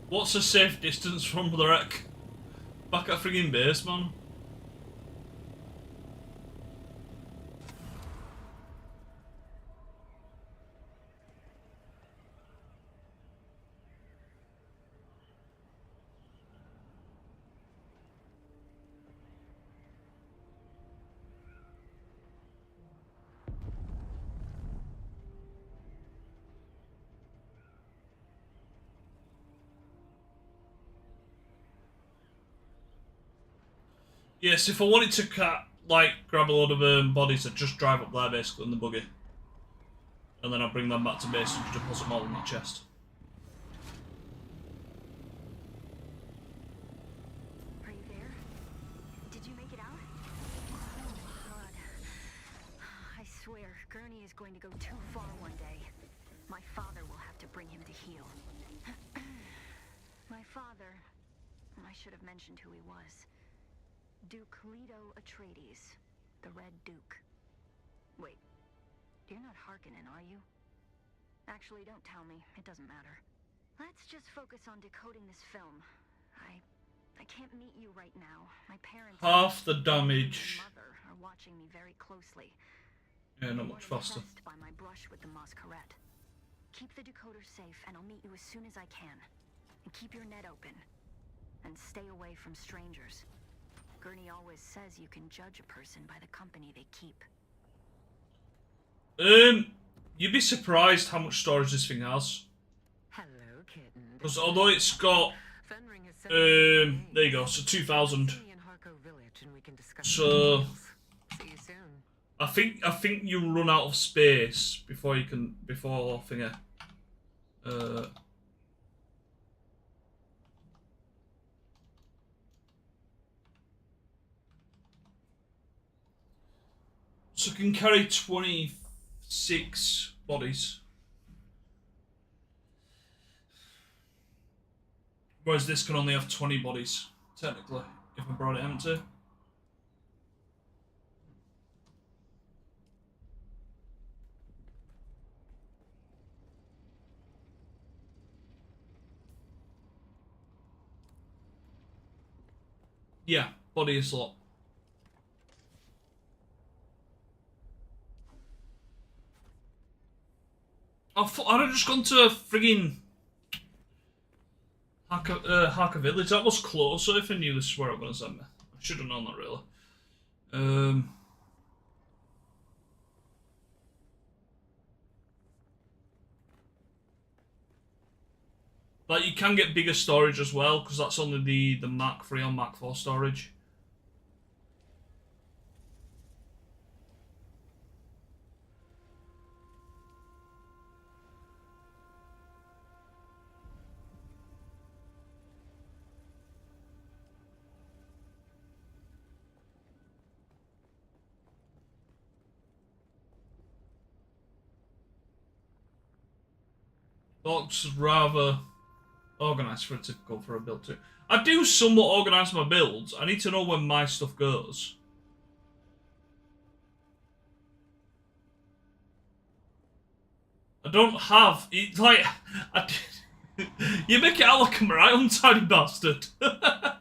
What's a safe distance from the wreck? Back at friggin' base, man. Yes, if I wanted to grab a load of bodies, I'd just drive up there basically in the buggy. And then I'll bring them back to base and deposit them all in that chest. Are you there? Did you make it out? Oh, God. I swear, Gurney is going to go too far one day. My father will have to bring him to heel. My father... I should have mentioned who he was. Duke Leto Atreides, the Red Duke. Wait, you're not Harkonnen, are you? Actually, don't tell me. It doesn't matter. Let's just focus on decoding this film. I I can't meet you right now. My parents Half the and damage. my mother are watching me very closely. Yeah, not They much weren't faster. impressed by my brush with the Masquerade. Keep the decoder safe, and I'll meet you as soon as I can. And keep your net open. And stay away from strangers. Gurney always says you can judge a person by the company they keep. You'd be surprised how much storage this thing has. Hello, kitten. Because although it's got, Fenring has sent there you go, so 2,000. See me in Harco Village and we can discuss So, details. See you soon. I think you run out of space before you can, before thingy. So it can carry 26 bodies. Whereas this can only have 20 bodies, technically, if I brought it empty. Yeah, body slot. I'd have just gone to friggin' Harker Village. That was closer if I knew this is where it was going to send me. I should have known that, really. But you can get bigger storage as well, because that's only the Mark 3 or Mark 4 storage. Looks rather organised for a typical for a build too. I do somewhat organise my builds. I need to know where my stuff goes. I don't have it, like you make it out like I'm right, untidy bastard. I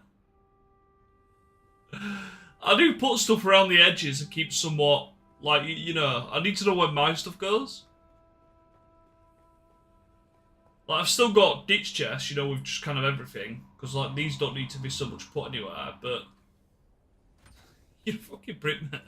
do put stuff around the edges and keep somewhat like you know. I need to know where my stuff goes. Like, I've still got ditch chests, you know, with just kind of everything. Because, like, these don't need to be so much put anywhere, but... You fucking prick, man.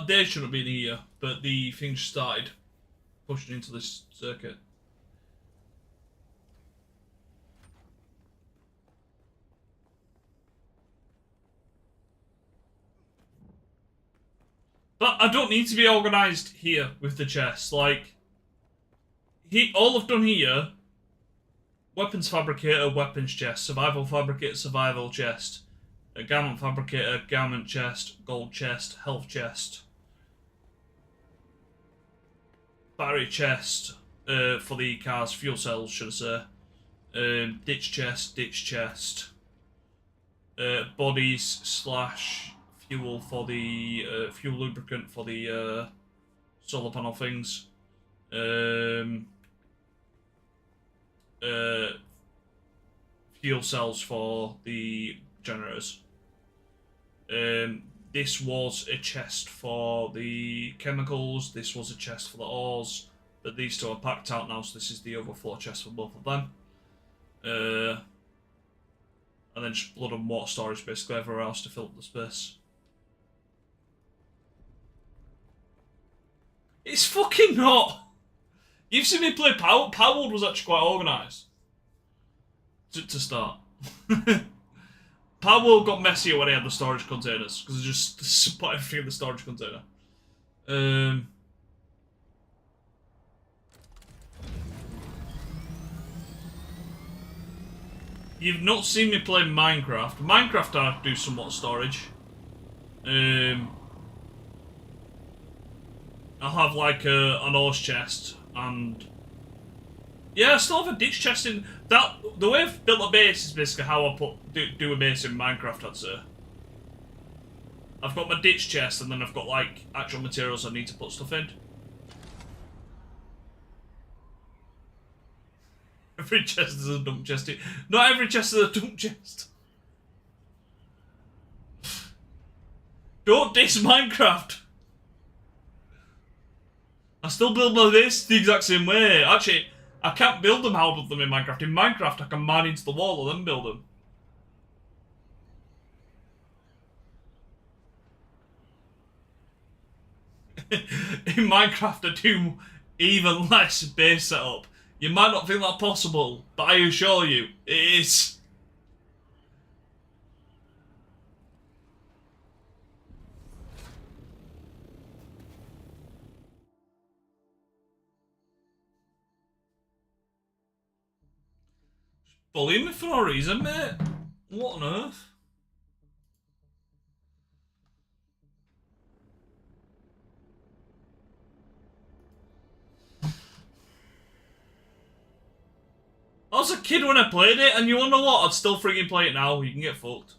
They shouldn't have been here, but the thing just started pushing into this circuit. But I don't need to be organised here with the chest. Like, all I've done here, weapons fabricator, weapons chest, survival fabricator, survival chest. A garment fabricator, garment chest, gold chest, health chest. Battery chest for the car's fuel cells, should I say. Ditch chest. Bodies / fuel for the fuel lubricant for the solar panel things. Fuel cells for the generators. This was a chest for the chemicals, this was a chest for the ores, but these two are packed out now, so this is the overflow chest for both of them. And then just blood and water storage basically everywhere else to fill up the space. It's fucking not! You've seen me play Power. Power was actually quite organised. To start. Power got messier when he had the storage containers, because they just put everything in the storage container. You've not seen me play Minecraft. Minecraft I do somewhat storage. I'll have like an horse chest and yeah, I still have a ditch chest in that. The way I've built a base is basically how I do a base in Minecraft, I'd say. I've got my ditch chest and then I've got like actual materials I need to put stuff in. Every chest is a dump chest. Not every chest is a dump chest. Don't diss Minecraft. I still build my base the exact same way. Actually, I can't build them how I build them in Minecraft. In Minecraft, I can mine into the wall and then build them. In Minecraft, I do even less base setup. You might not think that possible, but I assure you, it is. Bullying me for no reason, mate. What on earth? I was a kid when I played it, and you wanna know what? I'd still freaking play it now. You can get fucked.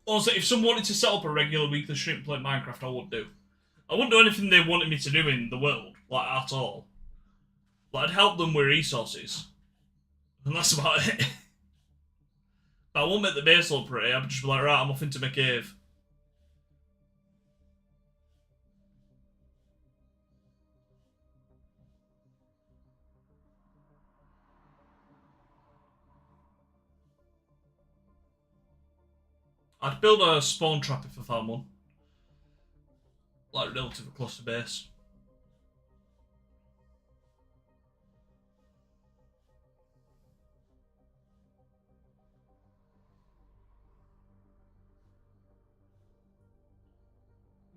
Also, if someone wanted to set up a regular weekly stream playing Minecraft, I would do. I wouldn't do anything they wanted me to do in the world, like, at all. But I'd help them with resources. And that's about it. But I won't make the base look pretty, I'd just be like, right, I'm off into my cave. I'd build a spawn trap if I found one. Like, relatively close to base.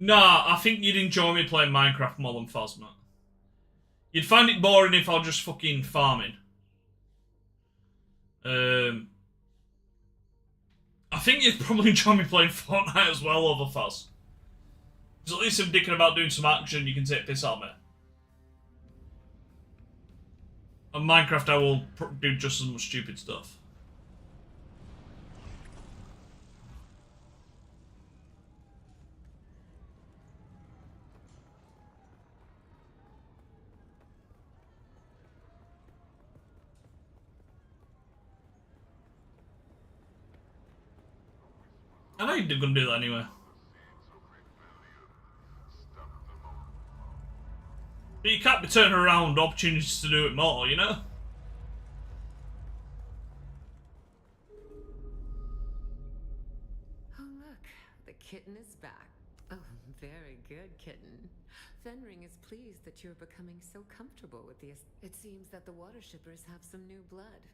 Nah, I think you'd enjoy me playing Minecraft more than Phasma. You'd find it boring if I was just fucking farming. I think you'd probably enjoy me playing Fortnite as well over Phas. Because at least I'm thinking about doing some action, you can take piss out of me. On Minecraft, I will do just as much stupid stuff. I know you're gonna do that anyway. But you can't be turning around opportunities to do it more, you know? Oh, look, the kitten is back. Oh, very good, kitten. Fenring is pleased that you're becoming so comfortable with the... It seems that the water shippers have some new blood.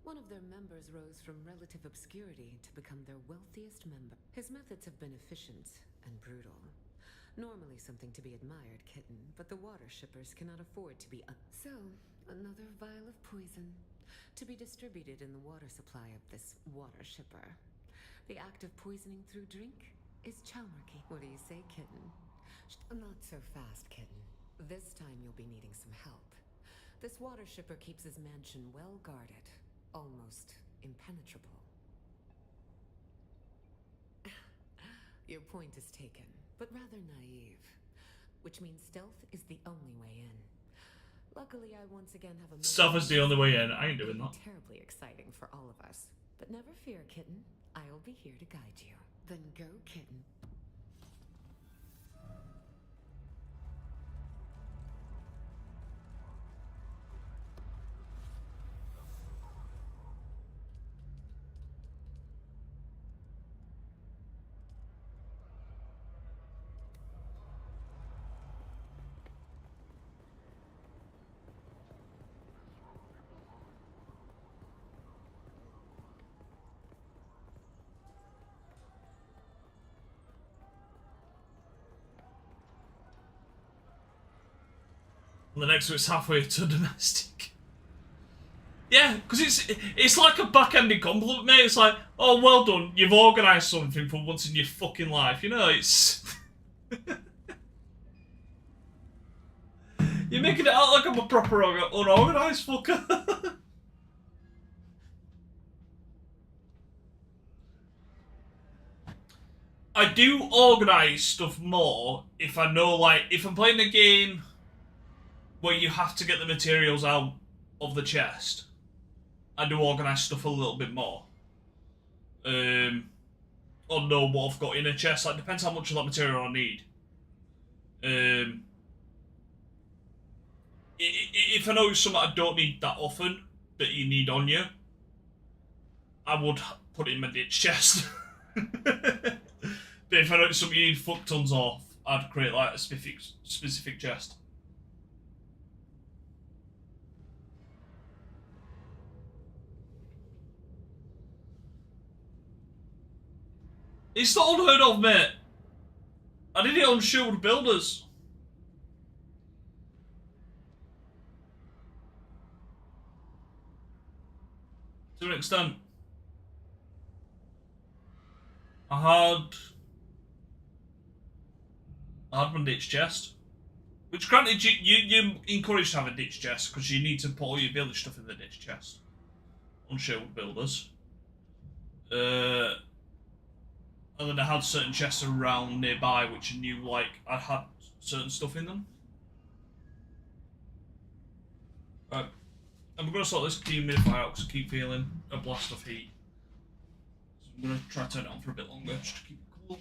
One of their members rose from relative obscurity to become their wealthiest member. His methods have been efficient and brutal. Normally something to be admired, kitten, but the water shippers cannot afford to be So, another vial of poison to be distributed in the water supply of this water shipper. The act of poisoning through drink is chowmarky. What do you say, kitten? Not so fast, kitten. This time you'll be needing some help. This water shipper keeps his mansion well guarded, almost impenetrable. Your point is taken, but rather naive. Which means stealth is the only way in. Luckily, I once again have a... Stealth is the only way in. I ain't doing that. Terribly exciting for all of us. But never fear, kitten. I'll be here to guide you. Then go, kitten. And the next one's halfway to domestic. Yeah, because it's like a back-ended compliment, mate. It's like, oh, well done, you've organised something for once in your fucking life. You know, it's... You're making it out like I'm a proper unorganised fucker. I do organise stuff more if I know, like, if I'm playing a game where you have to get the materials out of the chest, I do organise stuff a little bit more. Or know what I've got in a chest. Like, depends how much of that material I need. If I know it's something I don't need that often, but you need on you, I would put it in my ditch chest. But if I know it's something you need fuck tons of, I'd create like a specific chest. It's not unheard of, mate. I did it on Shield Builders. To an extent. I had my ditch chest. Which granted, you're encouraged to have a ditch chest because you need to put all your village stuff in the ditch chest. On Shield Builders. And then I had certain chests around nearby which I knew, like, I had certain stuff in them. Right. I'm going to sort this dehumidifier out because I keep feeling a blast of heat. So I'm going to try to turn it on for a bit longer just to keep it cool.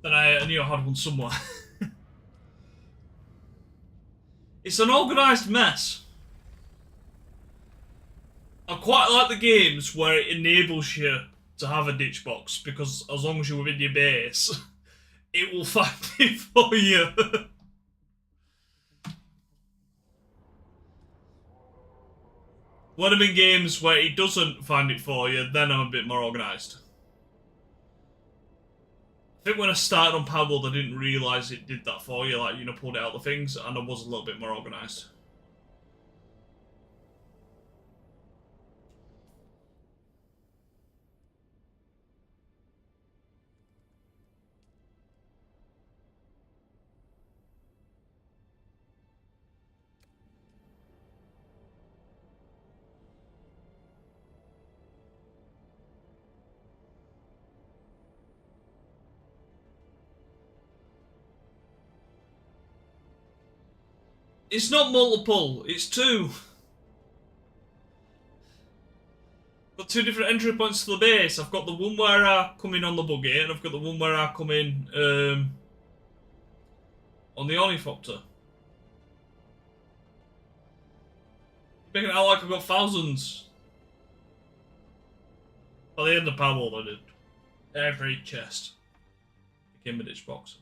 Then I knew I had one somewhere. It's an organised mess. I quite like the games where it enables you to have a ditch box, because as long as you're within your base, it will find it for you. When I'm in games where it doesn't find it for you, then I'm a bit more organised. I think when I started on Palworld, I didn't realise it did that for you, like, you know, pulled it out of things, and I was a little bit more organised. It's not multiple, it's two. But got two different entry points to the base. I've got the one where I come in on the buggy, and I've got the one where I come in on the ornithopter. Making it out like I've got thousands. By the end of Power, I did. Every chest became a ditch box.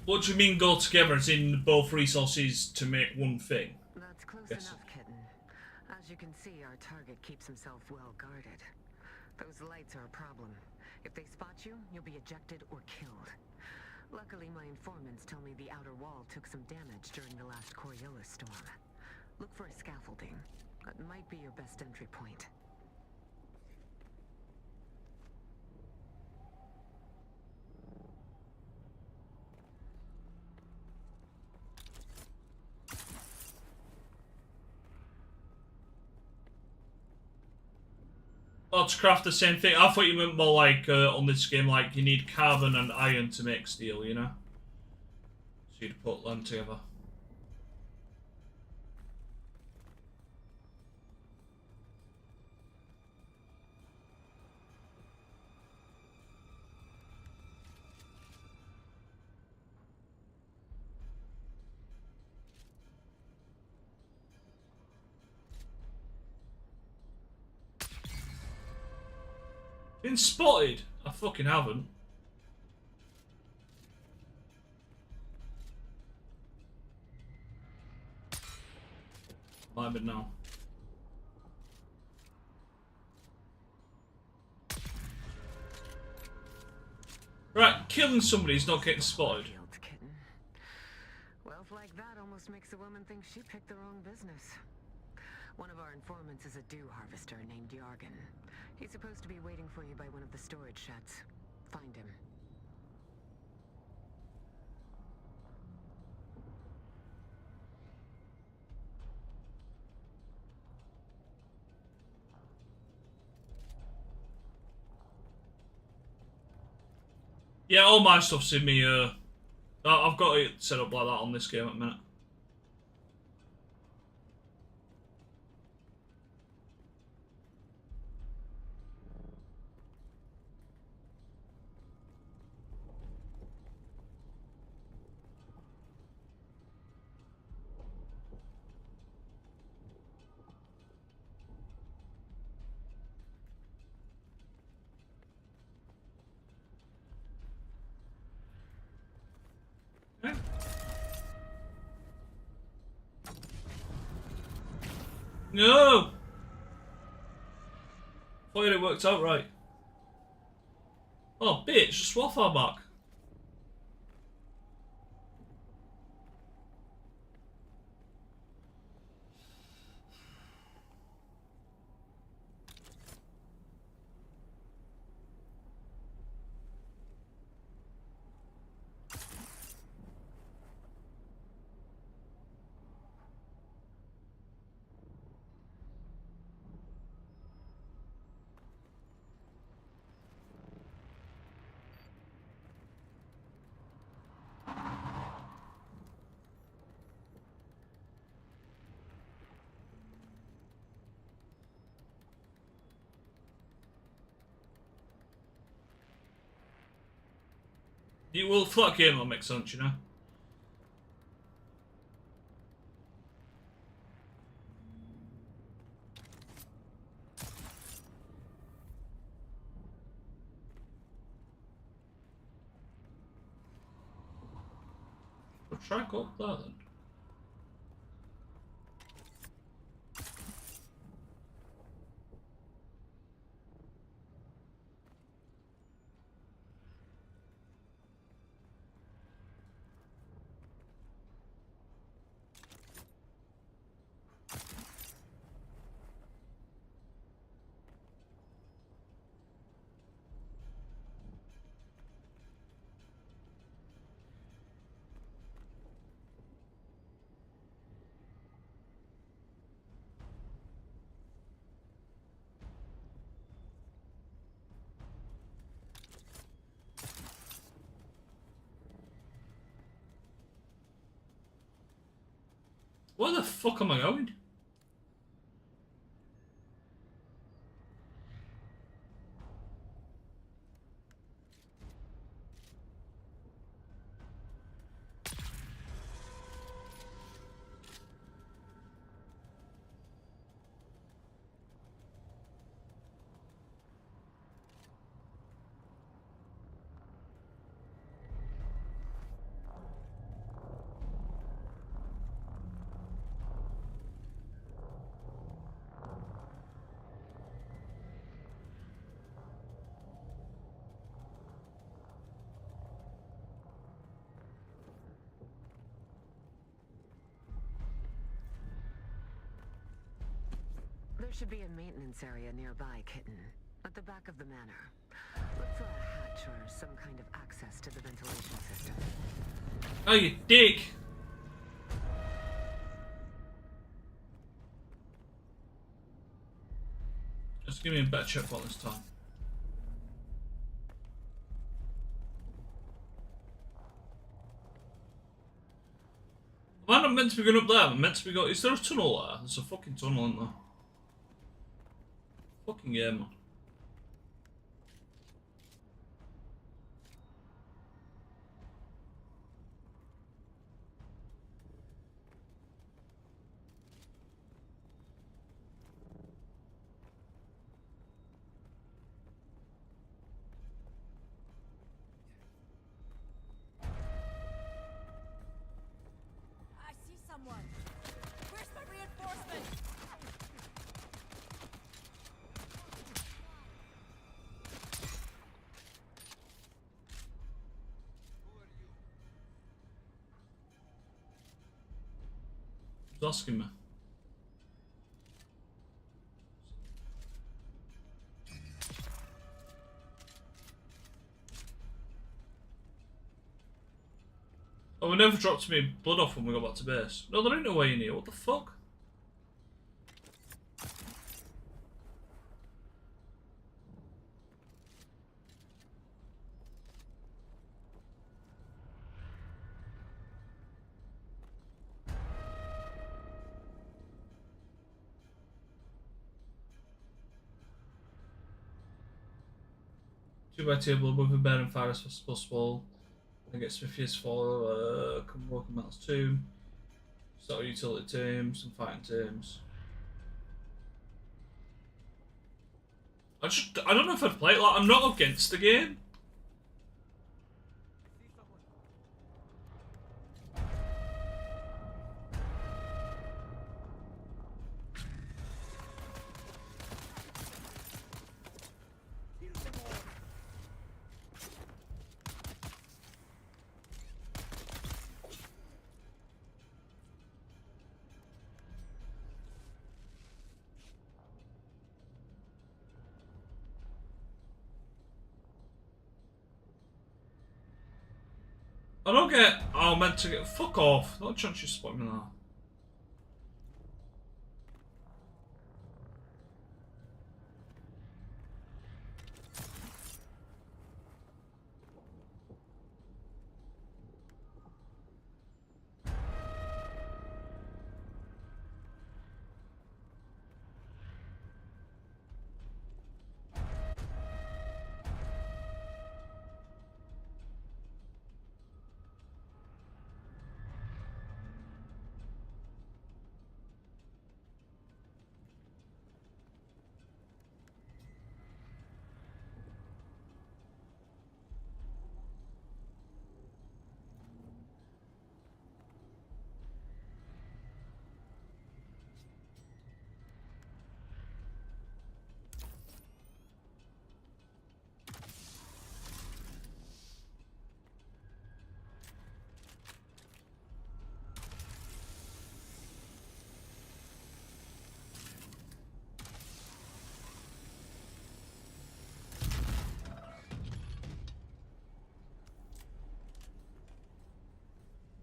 What do you mean go together? It's in both resources to make one thing? That's close Yes. enough, kitten. As you can see, our target keeps himself well guarded. Those lights are a problem. If they spot you, you'll be ejected or killed. Luckily, my informants tell me the outer wall took some damage during the last Coriolis storm. Look for a scaffolding. That might be your best entry point. Oh, to craft the same thing. I thought you meant more like on this game, like you need carbon and iron to make steel, you know? So you'd put them together. Been spotted? I fucking haven't. Might have been now. Right, killing somebody is not getting spotted. Kitten. Wealth like that almost makes a woman think she picked the wrong business. One of our informants is a dew harvester named Yargan. He's supposed to be waiting for you by one of the storage sheds. Find him. Yeah, all my stuff's in me. I've got it set up like that on this game at the minute. Yeah. No! Thought it worked out right. Oh, bitch, just waff our back. You will flat game will make sense, you know. We'll try go up there then. Where the fuck am I going? There should be a maintenance area nearby, Kitten. At the back of the manor. Look for a hatch or some kind of access to the ventilation system. Oh, you dick! Just give me a better checkpoint this time. Am I not meant to be going up there? I'm meant to be going. Is there a tunnel there? There's a fucking tunnel, isn't there? Fucking yeah, man. I see someone. Where's my reinforcement? Who's asking me? Oh, we never dropped me blood off when we got back to base. No, there ain't no way in here. What the fuck? Two by table above the bed and fire as fast as possible. I get Smithies for Welcome Metals 2. Start utility teams and fighting teams. I don't know if I'd play it. Like, I'm not against the game. I don't get how I'm meant to get. Fuck off. Not a chance you spot me now.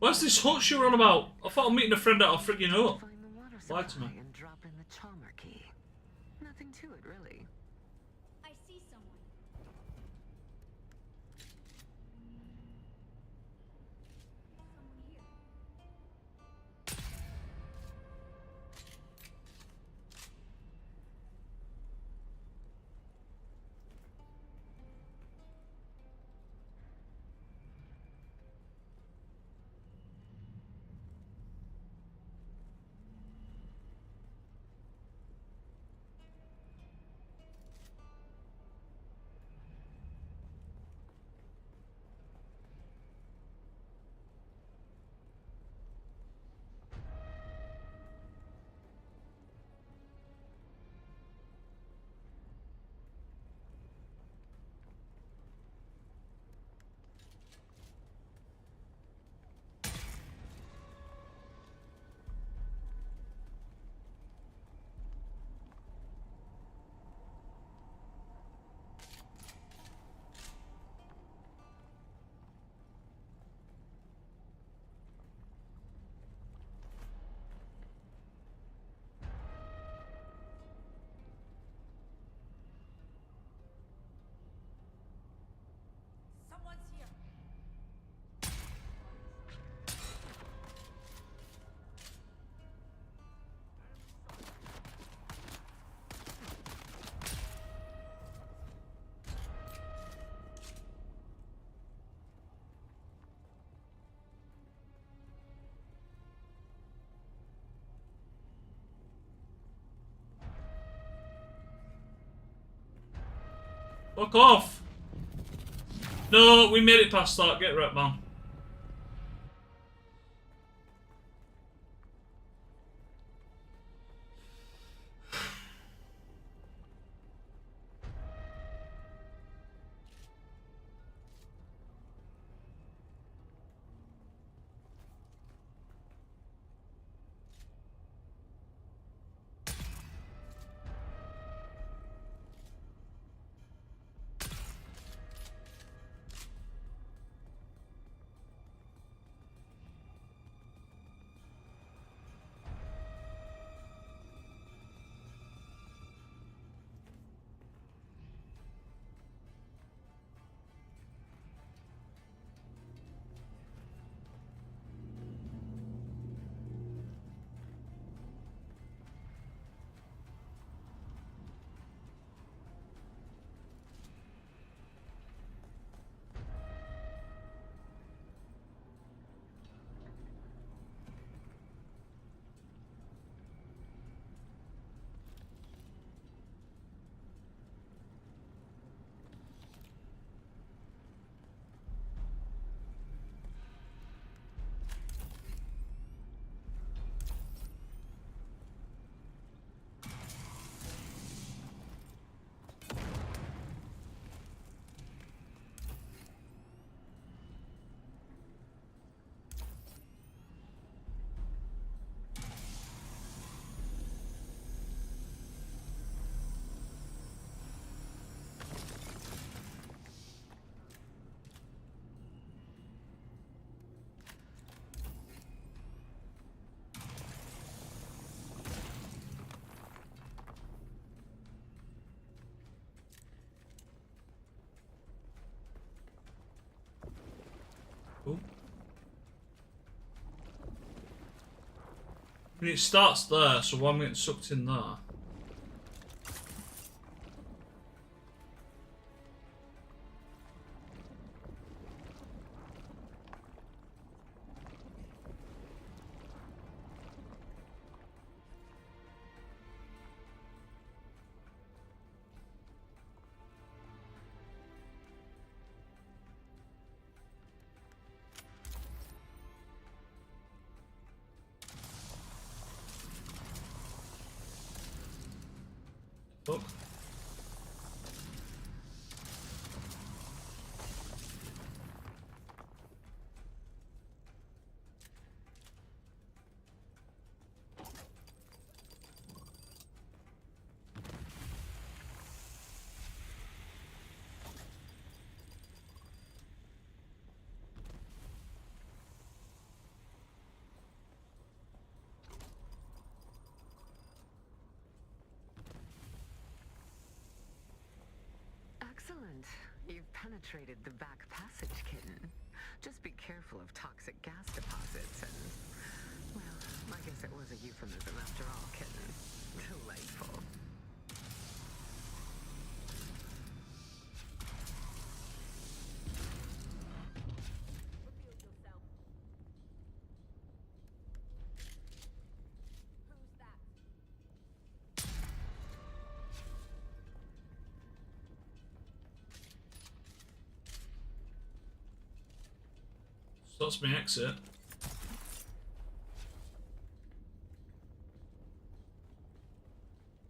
What's this hutch you were on about? I thought I'm meeting a friend at a friggin' hut. Find the water Lied to supply me. and drop in the Chalmer key. Nothing to it, really. I see someone. Someone here. Fuck off! No, we made it past that. Get wrecked, man. Ooh. I mean, it starts there, so why am I getting sucked in there? Fuck. Excellent. You've penetrated the back passage, kitten. Just be careful of toxic gas deposits and... well, I guess it was a euphemism after all, kitten. Delightful. Reveal yourself. Who's that? So that's my exit.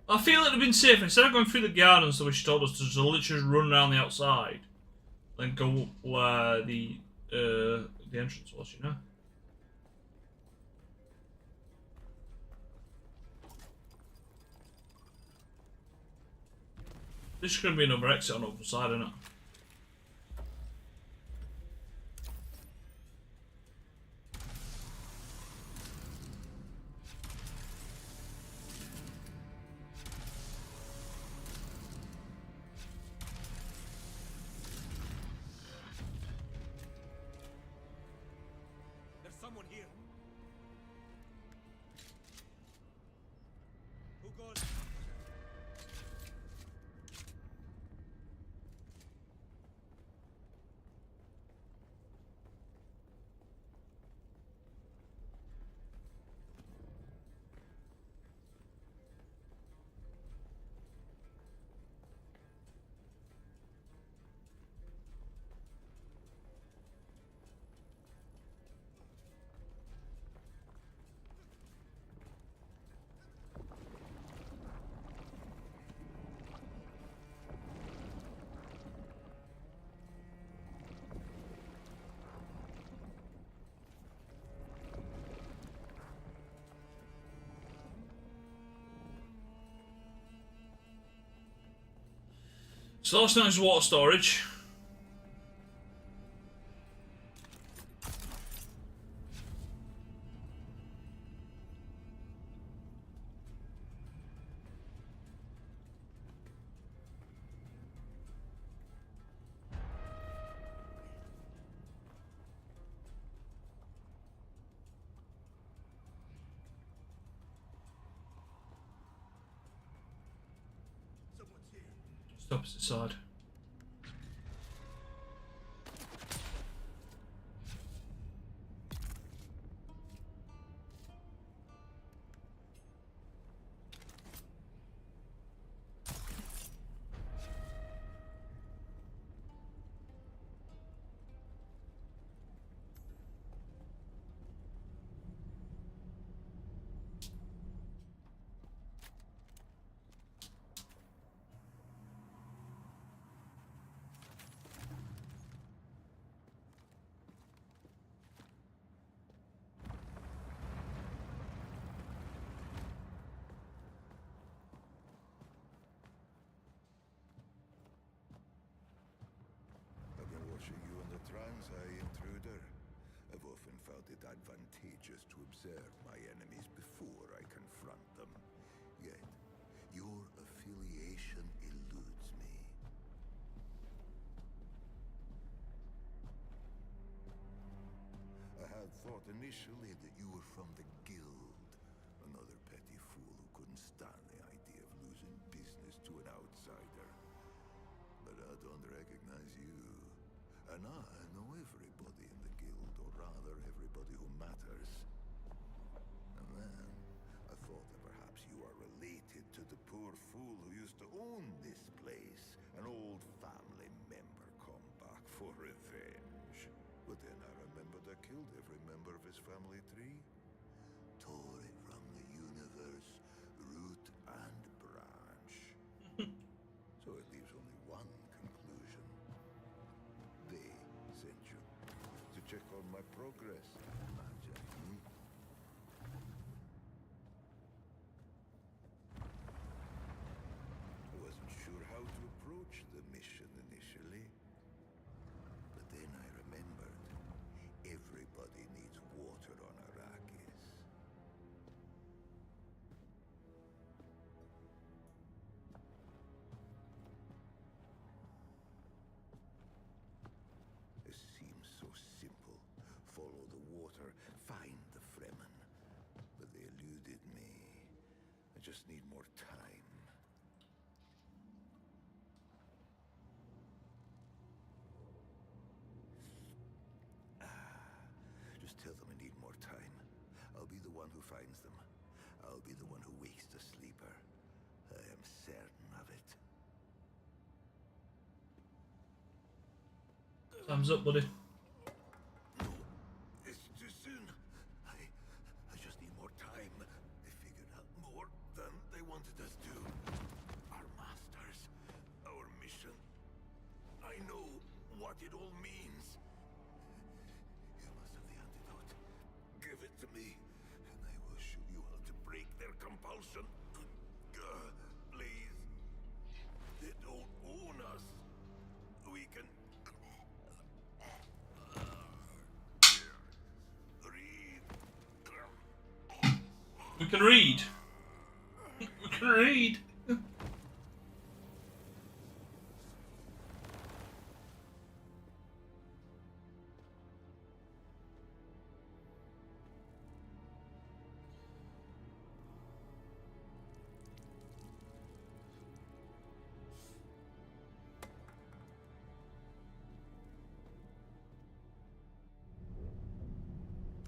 I feel it would have been safer instead of going through the gardens the way she told us to just literally run around the outside, then go where the entrance was, you know. This is going to be another exit on the other side, isn't it? There's someone here. Who goes? So last night's water storage. Just opposite side. I've been watching you on the Transai, intruder. I've often found it advantageous to observe my enemies before I confront them. Yet, your affiliation eludes me. I had thought initially that you were from the Guild. Another petty fool who couldn't stand the idea of losing business to an outsider. But I don't recognize you. And I know everybody in the Guild, or rather, everybody who matters. And then, I thought that perhaps you are related to the poor fool who used to own this place. An old family member come back for revenge. But then I remembered I killed every member of his family tree. Tore it from the universe, root and branch. So it leaves only one conclusion. They sent you to check on my progress, imagine. I wasn't sure how to approach the mission initially. But then I remembered everybody needs water on Arrakis. It seems so simple. Follow the water, find the Fremen. But they eluded me. I just need more time. Just tell them I need more time. I'll be the one who finds them. I'll be the one who wakes the sleeper. I am certain of it. Thumbs up, buddy. No, it's too soon. I just need more time. They figured out more than they wanted us to. Our masters, our mission. I know what it all means. You must have the antidote. Give it to me, and I will show you how to break their compulsion. Please. They don't own us. We can read. We can read. We can read.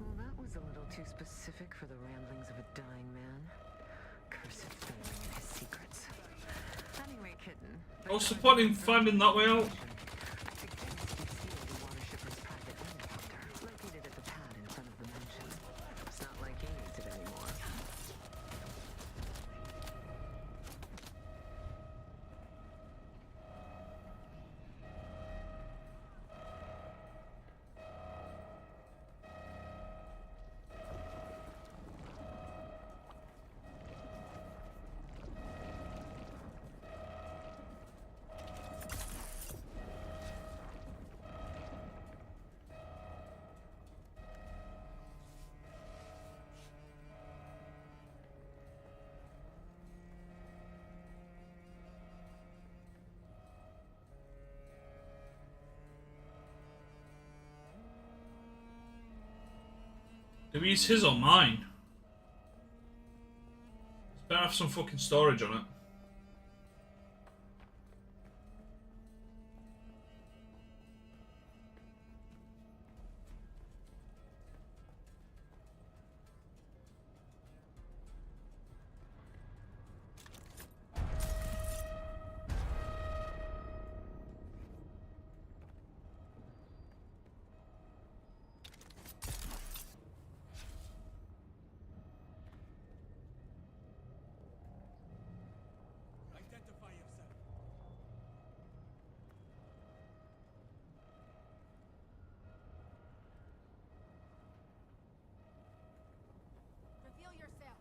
Well, that was a little too specific for the ramblings of a dying man. Cursed Fenrir and his secrets. Anyway, kitten. What's the point in finding that way out? I suggest you steal the water shipper's private helicopter, located at the pad in front of the mansion. It's not like he needs it anymore. Do we use his or mine? It's better have some fucking storage on it. Identify yourself. Reveal yourself.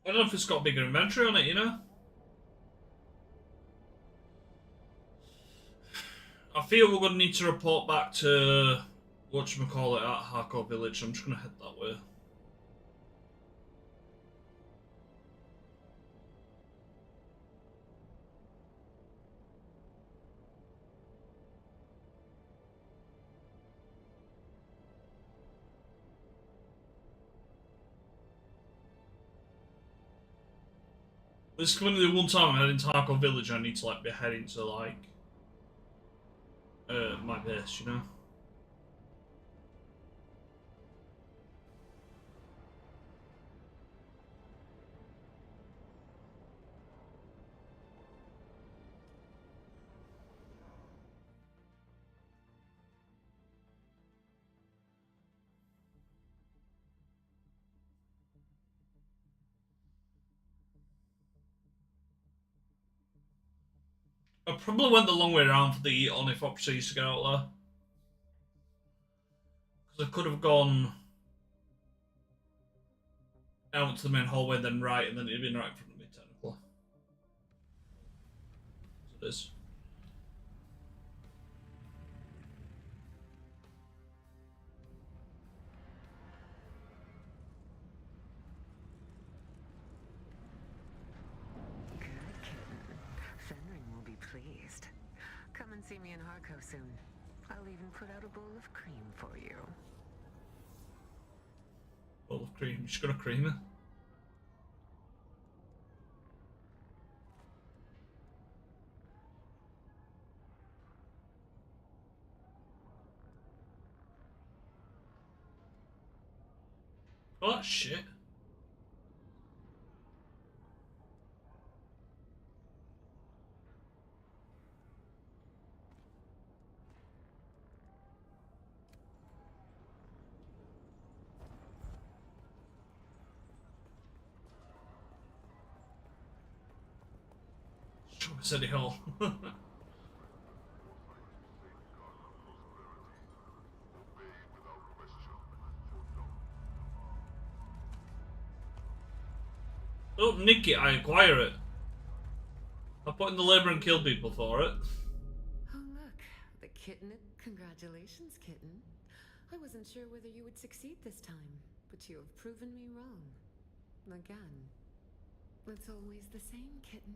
I don't know if it's got bigger inventory on it, you know? I feel we're going to need to report back to whatchamacallit at Hardcore Village, so I'm just going to head that way. This is going to be the one time I'm heading to Hardcore Village, I need to like be heading to like my base, you know? I probably went the long way around for the eat on if Opera used to get out there. Because I could have gone out to the main hallway, then right, and then it'd been right in front of me, technically. As it is. Good kitten. Fenring will be pleased. Come and see me in Harco soon. I'll even put out a bowl of cream for you. Bowl of cream. You just got a creamer. Oh, that's shit. City Hall. Don't nick it, I acquire it. I put in the labour and kill people for it. Oh look, the kitten. Congratulations, kitten. I wasn't sure whether you would succeed this time, but you have proven me wrong. Again. It's always the same, kitten.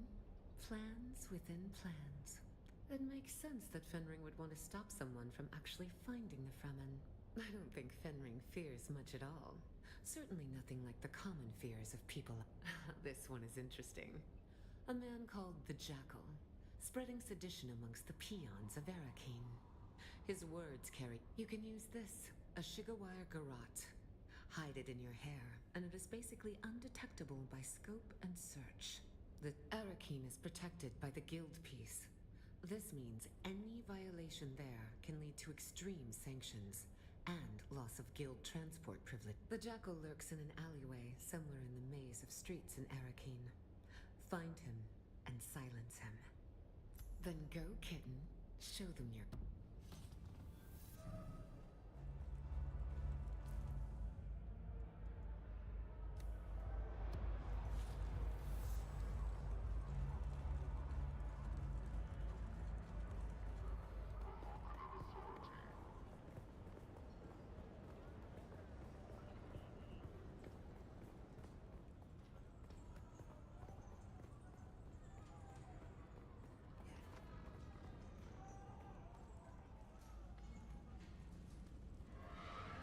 Plans within plans. It makes sense that Fenring would want to stop someone from actually finding the Fremen. I don't think Fenring fears much at all. Certainly nothing like the common fears of people. This one is interesting. A man called the Jackal, spreading sedition amongst the peons of Arakeen. His words carry... You can use this, a Shigawire Garrote. Hide it in your hair, and it is basically undetectable by scope and search. The Arakeen is protected by the Guild Peace. This means any violation there can lead to extreme sanctions and loss of Guild transport privilege. The Jackal lurks in an alleyway somewhere in the maze of streets in Arakeen. Find him and silence him. Then go, kitten. Show them your...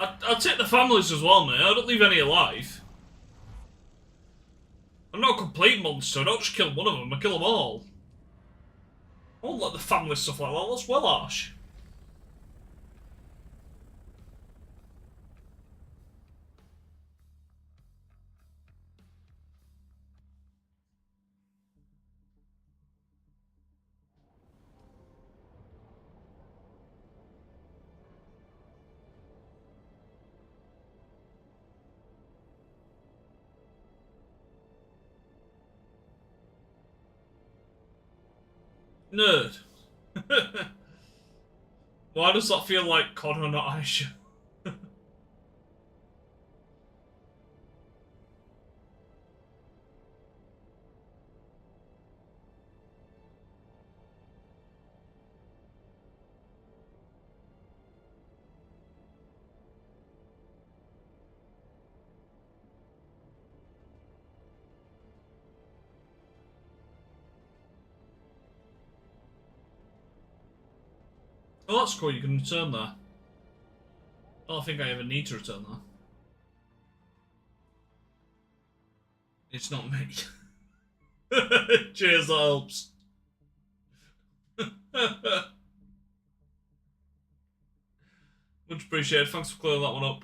I'd take the families as well, mate. I don't leave any alive. I'm not a complete monster. I don't just kill one of them. I kill them all. I won't let the family stuff like that. That's well harsh. Nerd. Why does that feel like Connor, not Aisha? Oh, that's cool. You can return there. I don't think I ever need to return there. It's not me. Cheers, that helps. Much appreciated. Thanks for clearing that one up.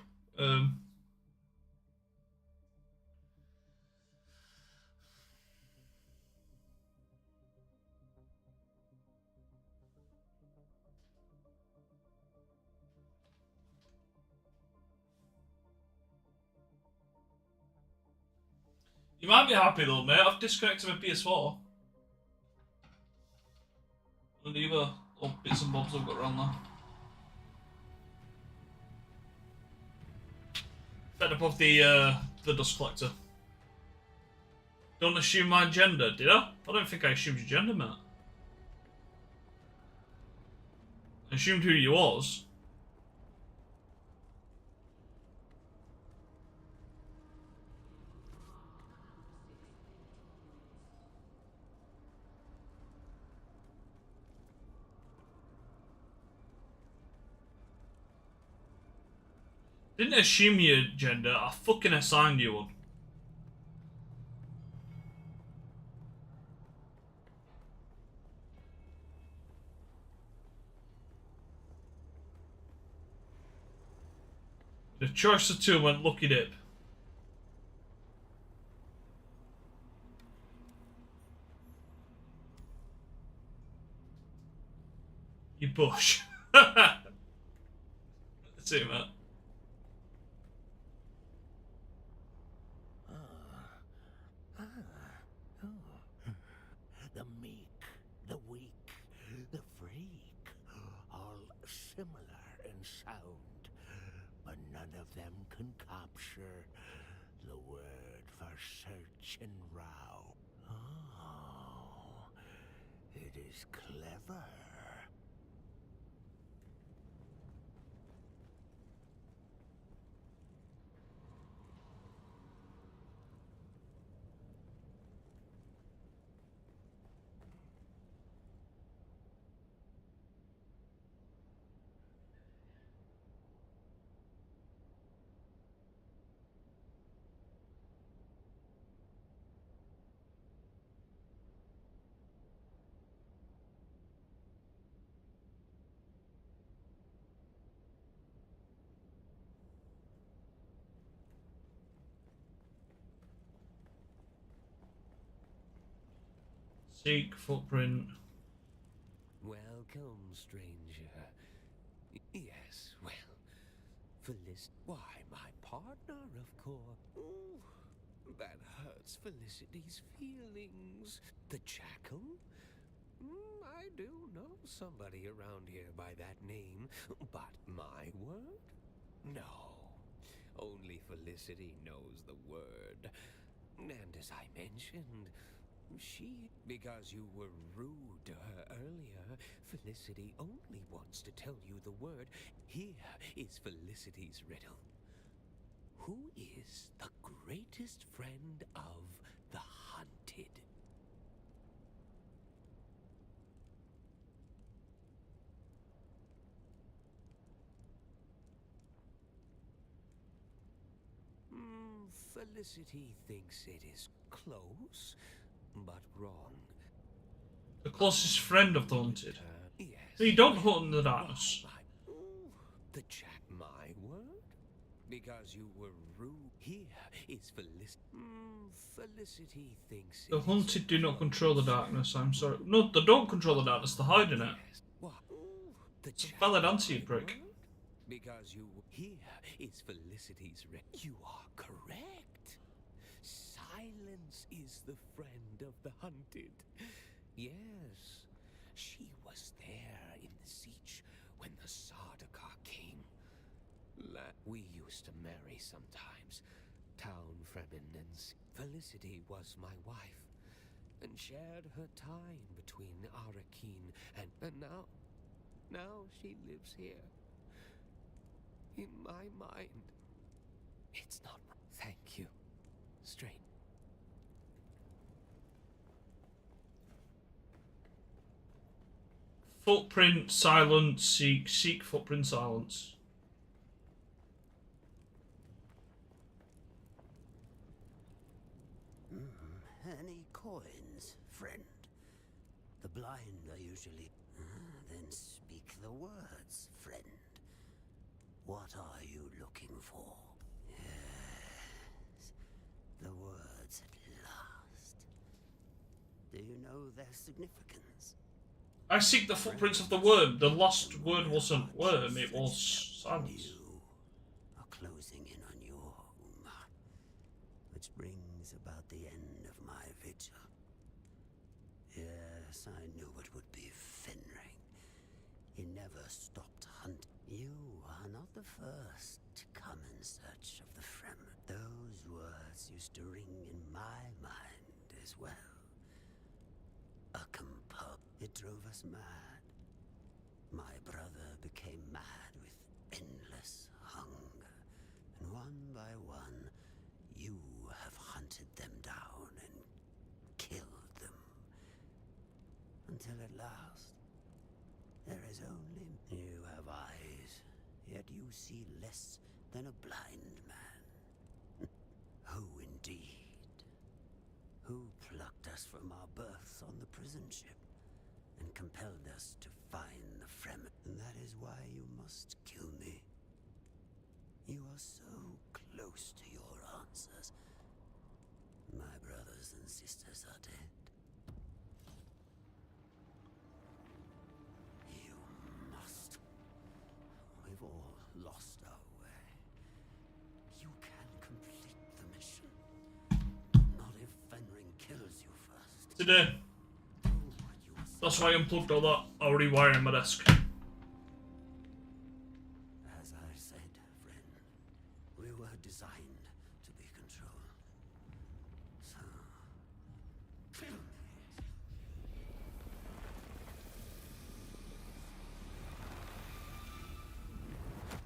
You might be happy though, mate. I've disconnected my PS4. And the other little bits and bobs I've got around there. Fed up of the dust collector. Don't assume my gender, did I? I don't think I assumed your gender, mate. I assumed who you was. Didn't assume your gender, I fucking assigned you one. The choice of two went lucky dip. You bush. That's it, mate. The meek, the weak, the freak, all similar in sound, but none of them can capture the word for search and row. Oh, it is clever. Seek footprint. Welcome, stranger. Yes, well, why, my partner, of course. Ooh, that hurts Felicity's feelings. The jackal? I do know somebody around here by that name, but my word? No. Only Felicity knows the word. And as I mentioned, because you were rude to her earlier, Felicity only wants to tell you the word. Here is Felicity's riddle. Who is the greatest friend of the hunted? Felicity thinks it is close, but wrong. The closest friend of the hunted. Yes. So you don't hunt in the darkness. The Jack, my word? Because you were rude. Here is Felicity. Felicity thinks The it is hunted do not control the darkness, I'm sorry. No, they don't control the darkness, they're hiding it. Yes. What? The It's a Jack, valid answer, you my prick. word? Because you here is Felicity's You are correct. Silence is the friend of the hunted. Yes, she was there in the siege when the Sardaukar came. We used to marry sometimes. Town Fremen and Felicity was my wife, and shared her time between Arakeen and now she lives here. In my mind, it's not. Thank you. Straight. Footprint, silence, seek footprint, silence. Any coins, friend? The blind are usually... then speak the words, friend. What are you looking for? Yes, the words at last. Do you know their significance? I seek the footprints of the worm. The last word wasn't worm, it was silence. You are closing in on your home, which brings about the end of my vigil. Yes, I knew it would be Fenring. He never stopped hunting. You are not the first to come in search of the Fremen. Those words used to ring in my mind as well. A compel. It drove us mad. My brother became mad with endless hunger. And one by one, you have hunted them down and killed them. Until at last, there is only... You have eyes, yet you see less than a blind man. Who indeed? Who plucked us from our berths on the prison ship and compelled us to find the Fremen? And that is why you must kill me. You are so close to your answers. My brothers and sisters are dead. You must. We've all lost our way. You can complete the mission. Not if Fenring kills you first. Today. Do what you are. That's why I unplugged all that. I'll rewire my desk. As I said, friend, we were designed to be controlled. So, kill me.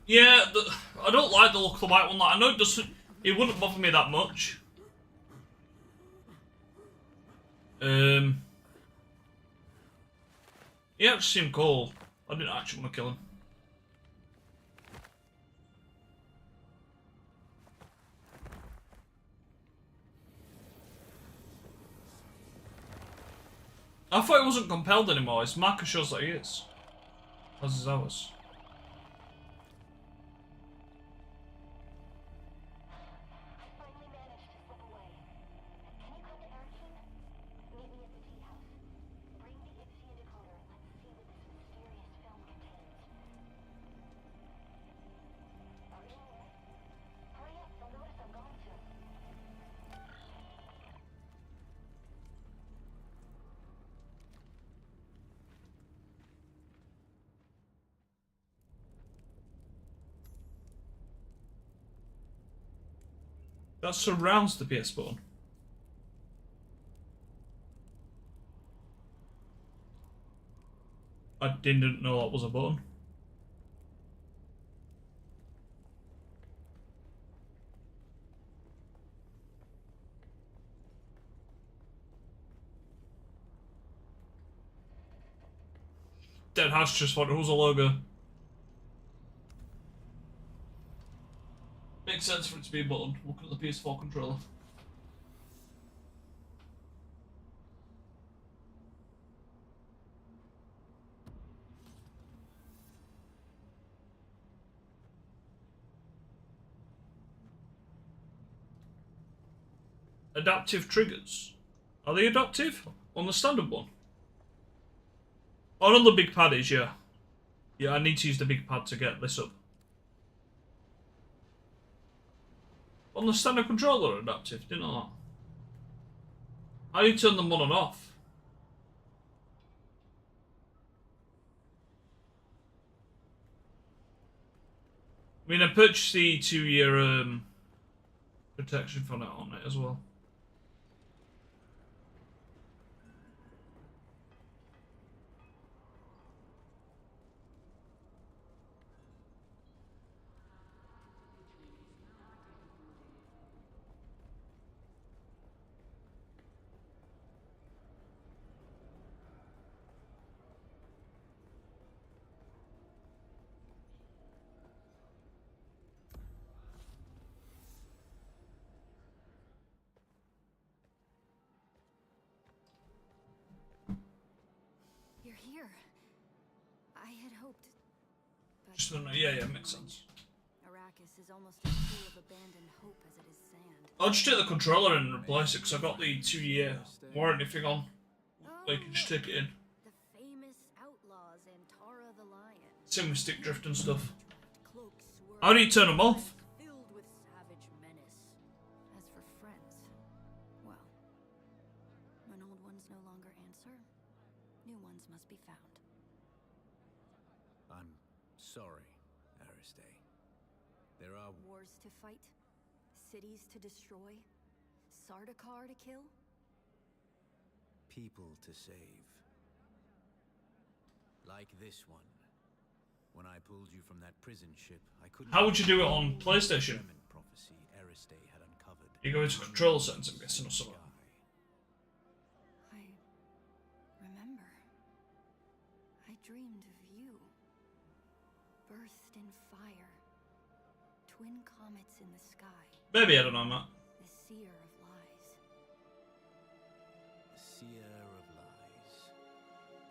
Yeah, I don't like the look of the white one. Like, I know it doesn't. It wouldn't bother me that much. He actually seemed cool. I didn't actually want to kill him. I thought he wasn't compelled anymore. His marker shows that he is. As is ours. That surrounds the PS button. I didn't know that was a button. Dead Hash just thought it was a logo. Bit makes sense for it to be a button, looking at the PS4 controller. Adaptive triggers. Are they adaptive? On the standard one? Oh, on the big pad is, yeah. Yeah, I need to use the big pad to get this up. On the standard controller adaptive, didn't know that. How do you turn them on and off? I mean, I purchased the 2-year protection for it on it as well. You're here. I had hoped. But Just don't know. Yeah, makes sense. Arrakis is almost as full of abandoned hope as it is sand. I'll just take the controller and replace it because I got the 2-year warranty thing on. So you can just take it in. The famous outlaws and Tara the Lion. Same with stick drift and stuff. Cloaks were How do you turn them off? filled with savage menace. As for friends, well, when old ones no longer answer, new ones must be found. I'm sorry, Aristay. There are Wars to fight, cities to destroy, Sardaukar to kill. people to save. Like this one. When I pulled you from that prison ship, I couldn't... How would you do it on PlayStation? Prophecy Aristay had uncovered. You go into control settings, I'm guessing, or something. I remember. I dreamed of you. Burst in fire. Twin comets in the sky. Maybe, I don't know, Matt. The seer of lies. The seer of lies.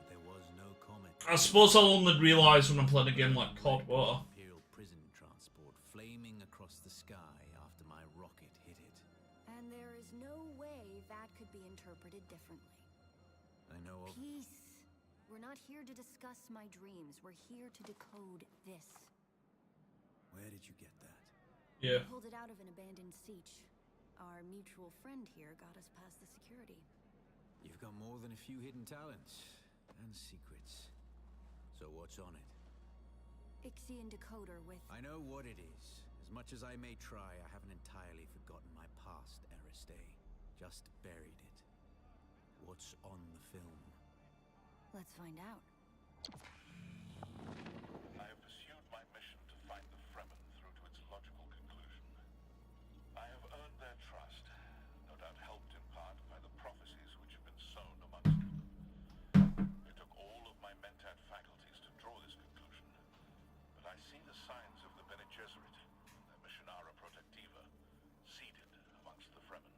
There was no comet. I suppose I'll only realise when I'm playing a game like COD Water. Imperial prison transport flaming across the sky after my rocket hit it. And there is no way that could be interpreted differently. I know of... Peace. We're not here to discuss my dreams. We're here to decode this. Where did you get that? Yeah. Pulled it out of an abandoned siege. Our mutual friend here got us past the security. You've got more than a few hidden talents and secrets. So what's on it? Ixian decoder with... I know what it is. As much as I may try, I haven't entirely forgotten my past, Aristay. Just buried it. What's on the film? Let's find out. I have pursued my mission to find the Fremen through to its logical conclusion. I have earned their trust, no doubt helped in part by the prophecies which have been sown amongst them. It took all of my mentat faculties to draw this conclusion, but I see the signs of the Bene Gesserit, their Missionara Protectiva, seeded amongst the Fremen.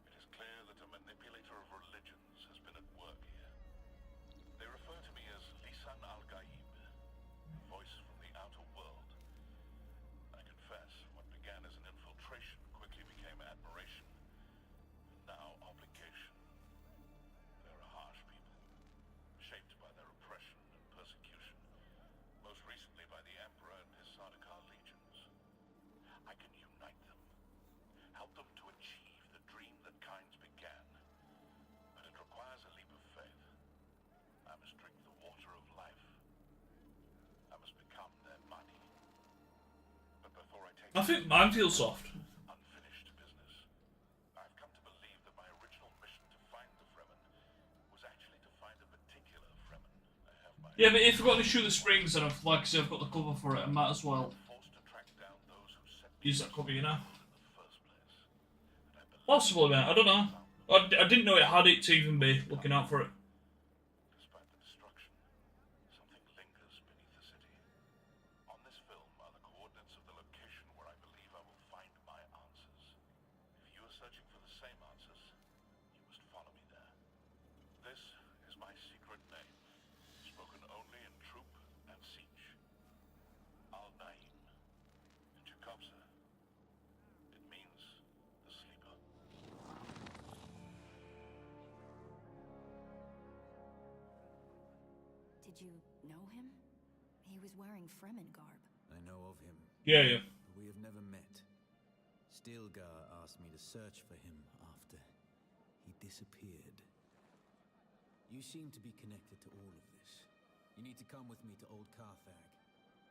It is clear that a manipulator of religions has been at work here. They refer to me as Lisan al-Gaib, a voice from the outer world. I confess, what began as an infiltration quickly became admiration, and now obligation. They're a harsh people, shaped by their oppression and persecution, most recently by the Emperor and his Sardaukar legions. I can unite them, help them to achieve the dream that kinds began, but it requires a leap of faith. I must drink the water of life. I must become their body. But before I take I think mine feels soft. unfinished business, I've come to believe that my original mission to find the Fremen was actually to find a particular Fremen. I have my Yeah, but if I've got to shoot the springs and I've, like I say, I've got the cover for it, I might as well forced to track down those who set me use that cover, you know? in the first place. And I believe, Possibly, man. I don't know. I didn't know it had it to even be looking out for it. despite the destruction, something lingers beneath the city. On this film are the coordinates of the location where I believe I will find searching for the same answers, you must follow me there. This is my secret name, spoken only in troop and siege. Al-Naim. In Jacobsa, it means the sleeper. Did you know him? He was wearing Fremen garb. I know of him. Yeah, yeah. But we have never met. Stilgar asked me to search for him after he disappeared. You seem to be connected to all of this. You need to come with me to Old Carthag.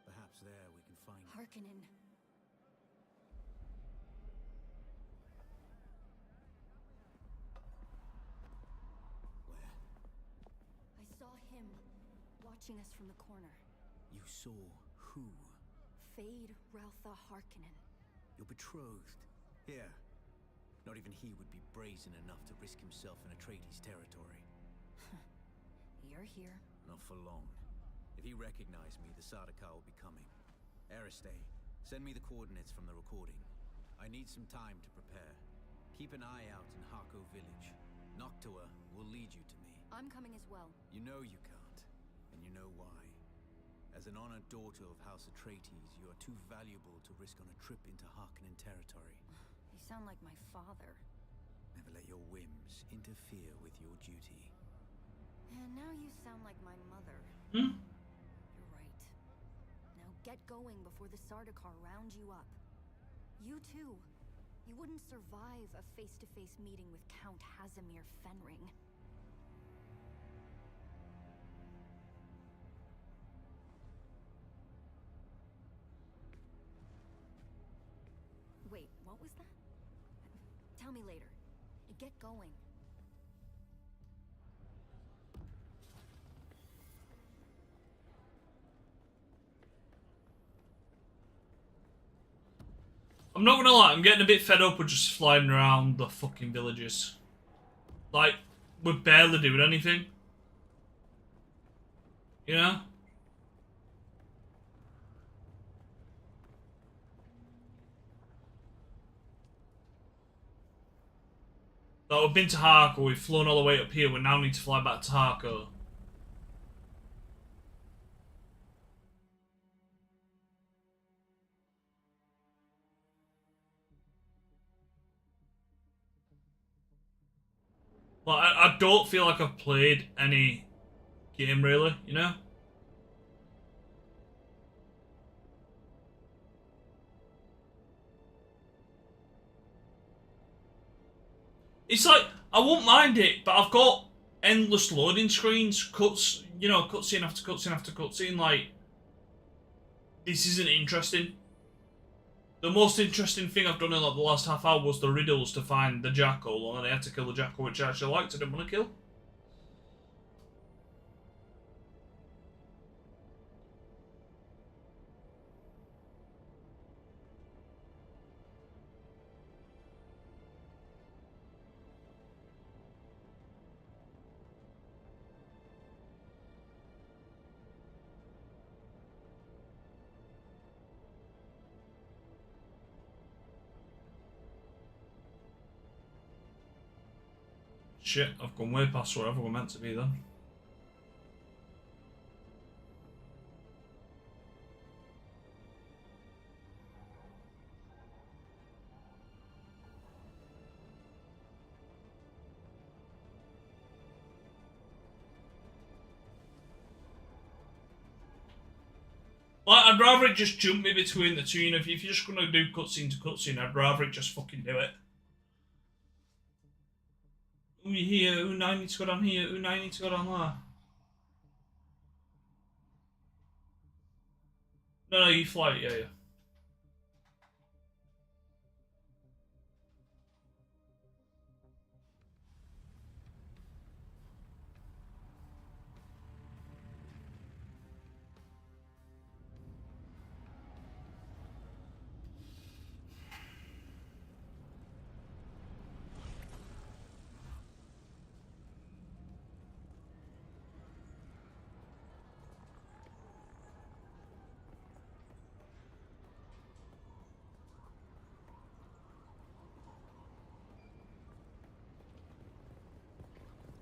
Perhaps there we can find Harkonnen. Where? I saw him watching us from the corner. You saw who? Fade Raltha Harkonnen. Your betrothed. Here. Not even he would be brazen enough to risk himself in Atreides territory. You're here. Not for long. If he recognized me, the Sardaukar will be coming. Aristei, send me the coordinates from the recording. I need some time to prepare. Keep an eye out in Harko village. Noctua will lead you to me. I'm coming as well. You know you can't, and you know why. As an honored daughter of House Atreides, you are too valuable to risk on a trip into Harkonnen territory. You sound like my father. Never let your whims interfere with your duty. And now you sound like my mother. Hmm? You're right. Now get going before the Sardaukar round you up. You too. You wouldn't survive a face-to-face meeting with Count Hazimir Fenring. Wait, what was that? Tell me later. Get going. I'm not gonna lie, I'm getting a bit fed up with just flying around the fucking villages. Like, we're barely doing anything. You know? Like, we've been to Harko, we've flown all the way up here, we now need to fly back to Harko. Like, I don't feel like I've played any game really, you know? It's like, I won't mind it, but I've got endless loading screens, cuts, you know, cutscene after cutscene after cutscene, like, this isn't interesting. The most interesting thing I've done in like the last half hour was the riddles to find the jackal, and I had to kill the jackal, which I actually liked, I didn't want to kill. Shit, I've gone way past wherever we're meant to be then. Like, I'd rather it just jump me between the two, you know, if you're just gonna do cutscene to cutscene, I'd rather it just fucking do it. Ooh, you're here, ooh, now I need to go down here, ooh, now I need to go down there. No, you fly it, yeah.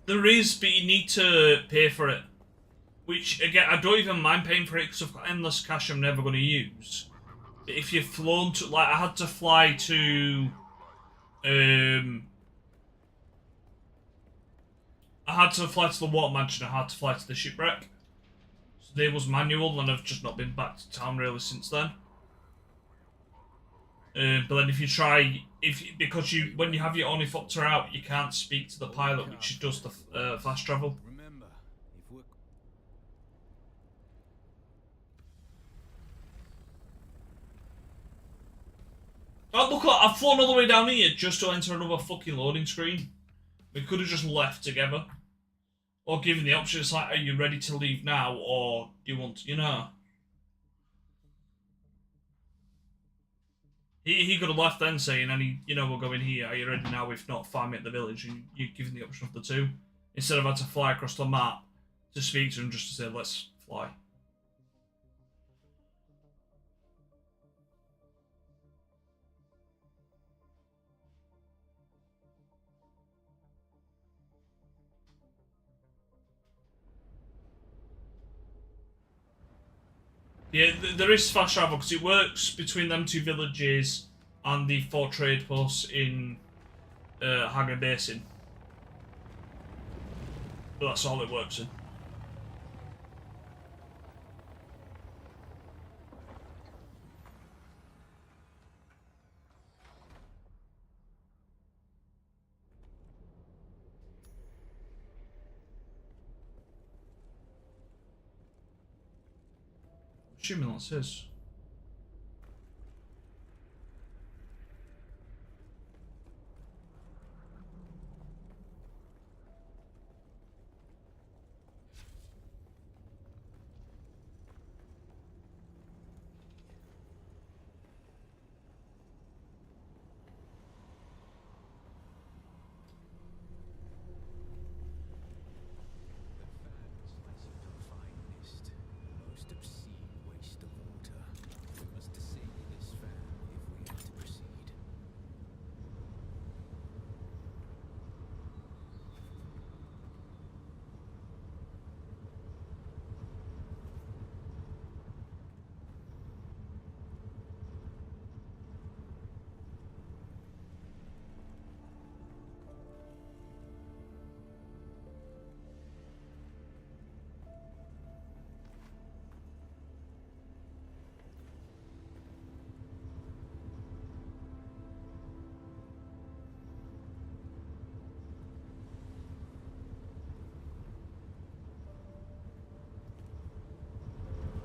There is, but you need to pay for it. Which, again, I don't even mind paying for it because I've got endless cash I'm never going to use. But if you've flown to... Like, I had to fly to... I had to fly to the water mansion, I had to fly to the shipwreck. So they was manual, and I've just not been back to town really since then. But then if you try... because when you have your ornithopter out, you can't speak to the pilot, which does the fast travel. Remember, if we're... Oh, look, I've flown all the way down here just to enter another fucking loading screen. We could have just left together. Or given the option, it's like, are you ready to leave now, or do you want to, you know? He could have left then saying, we're going here, are you ready now? If not, find me at the village, and you're given the option of the two. Instead of having to fly across the map to speak to him just to say, let's fly. Yeah, there is fast travel because it works between them two villages and the 4 trade posts in Hagen Basin. But that's all it works in. Assuming that's his.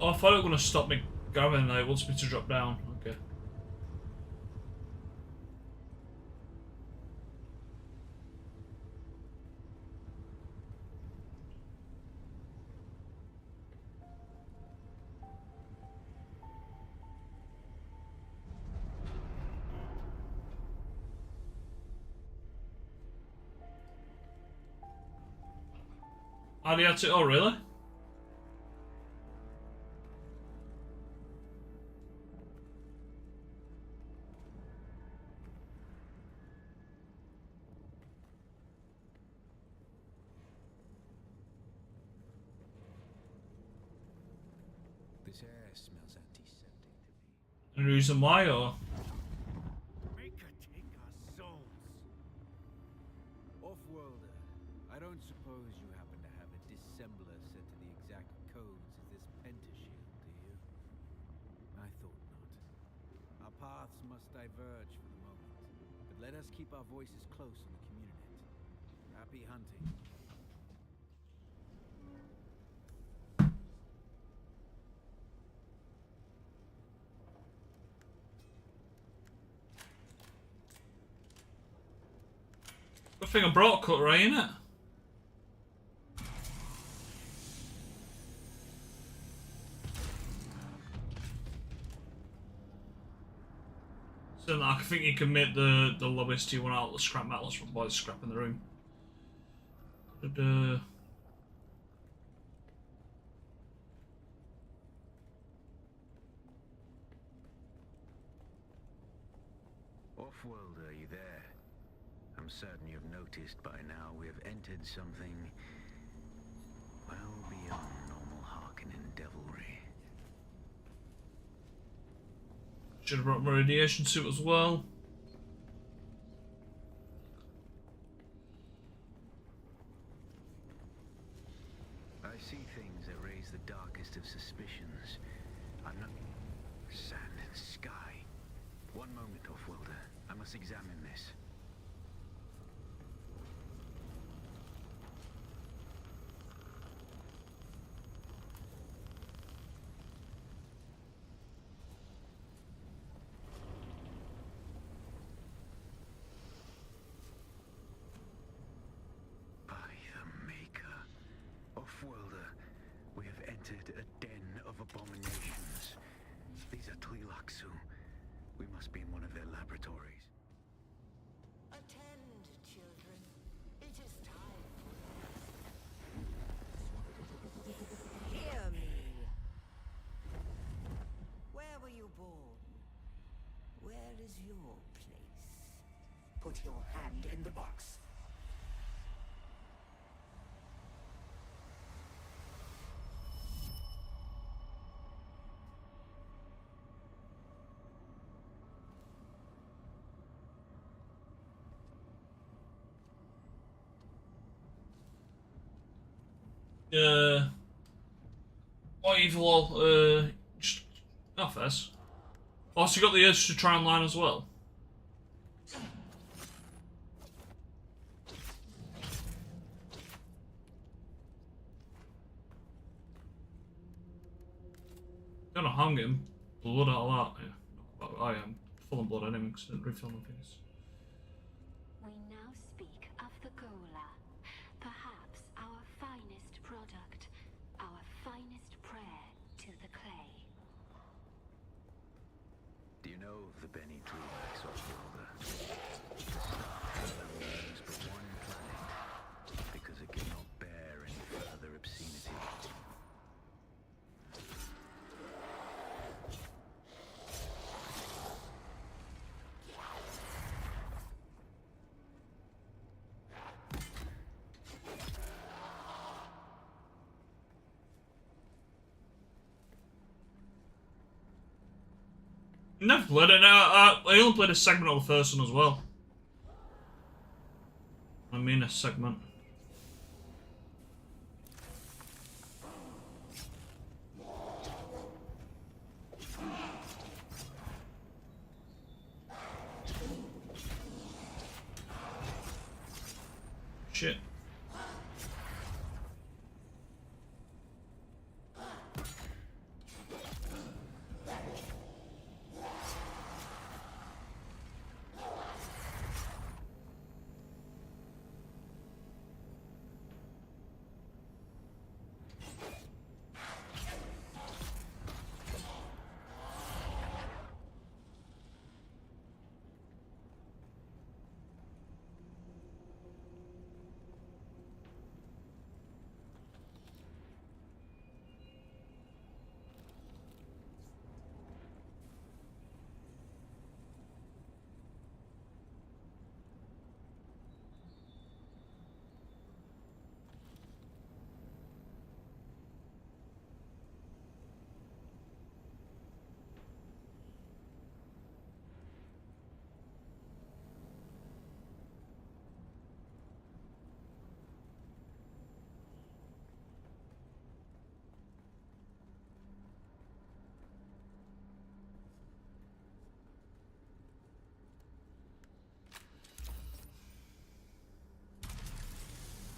Oh, I thought it was going to stop me going, and it wants me to drop down. Okay. How do you have to... Oh, really? This air smells antiseptic to me. Any reason why, or...? Make her take our souls. Off-worlder, I don't suppose you happen to have a dissembler set to the exact codes of this pentashield, do you? I thought not. Our paths must diverge for the moment, but let us keep our voices close on the community. Happy hunting. Good thing I brought cut right, innit? So I think you can make the lowest you want out of the scrap metals from boys scrap in the room. Off-worlder, are you there? I'm certain you've noticed by now we have entered something well beyond normal Harkonnen devilry. Should have brought my radiation suit as well. I see things that raise the darkest of suspicions. I'm not... Sand and sky. One moment, Offworlder. I must examine this. By the Maker. Offworlder, we have entered a den of abominations. These are Tleilaxu. We must be in one of their laboratories. Attend, children. It is time. Hear me. Where were you born? Where is your place? Put your hand in the box. What evil? Just office. Oh, so you got the urge to try online as well. Gonna hung him. Blood out of that. Yeah. I am full of blood anyway because I didn't refill my face. We now speak of the Gola, perhaps our finest product, our finest prayer to the clay. Do you know of the Benny Tleilax, Offworlder? The star burns but one planet, because it cannot bear any further obscenity. Never played it. I only played a segment of the first one as well. I mean a segment. Shit.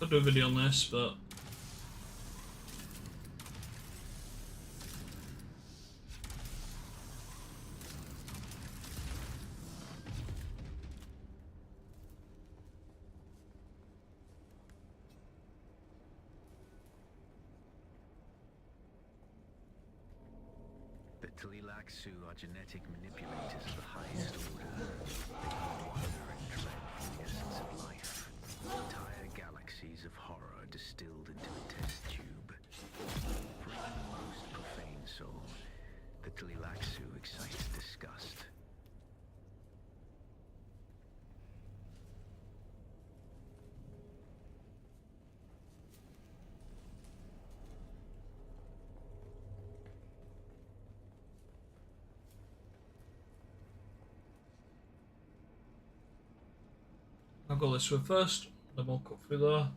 I'll do a video on this, but The Tleilaxu are genetic manipulators of the highest order. They wonder and dread from the essence of life. Entire galaxies of horror distilled into a test tube. For even the most profane soul, the Tleilaxu excites disgust. go this way first, then we'll cut through there.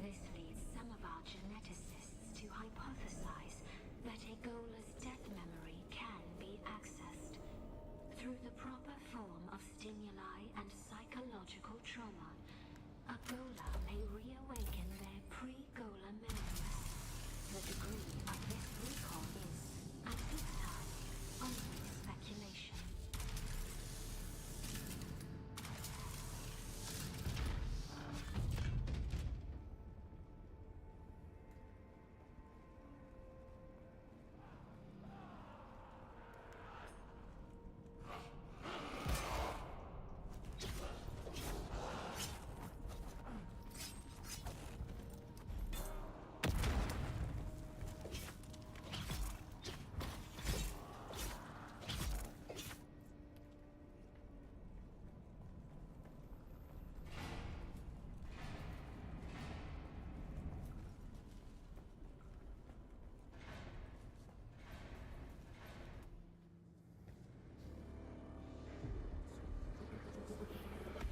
This leads some of our geneticists to hypothesize that a Gola's death memory can be accessed. Through the proper form of stimuli and psychological trauma, a Gola may reawaken their pre-Gola memories. The degree of this recall is, at this time, only speculation.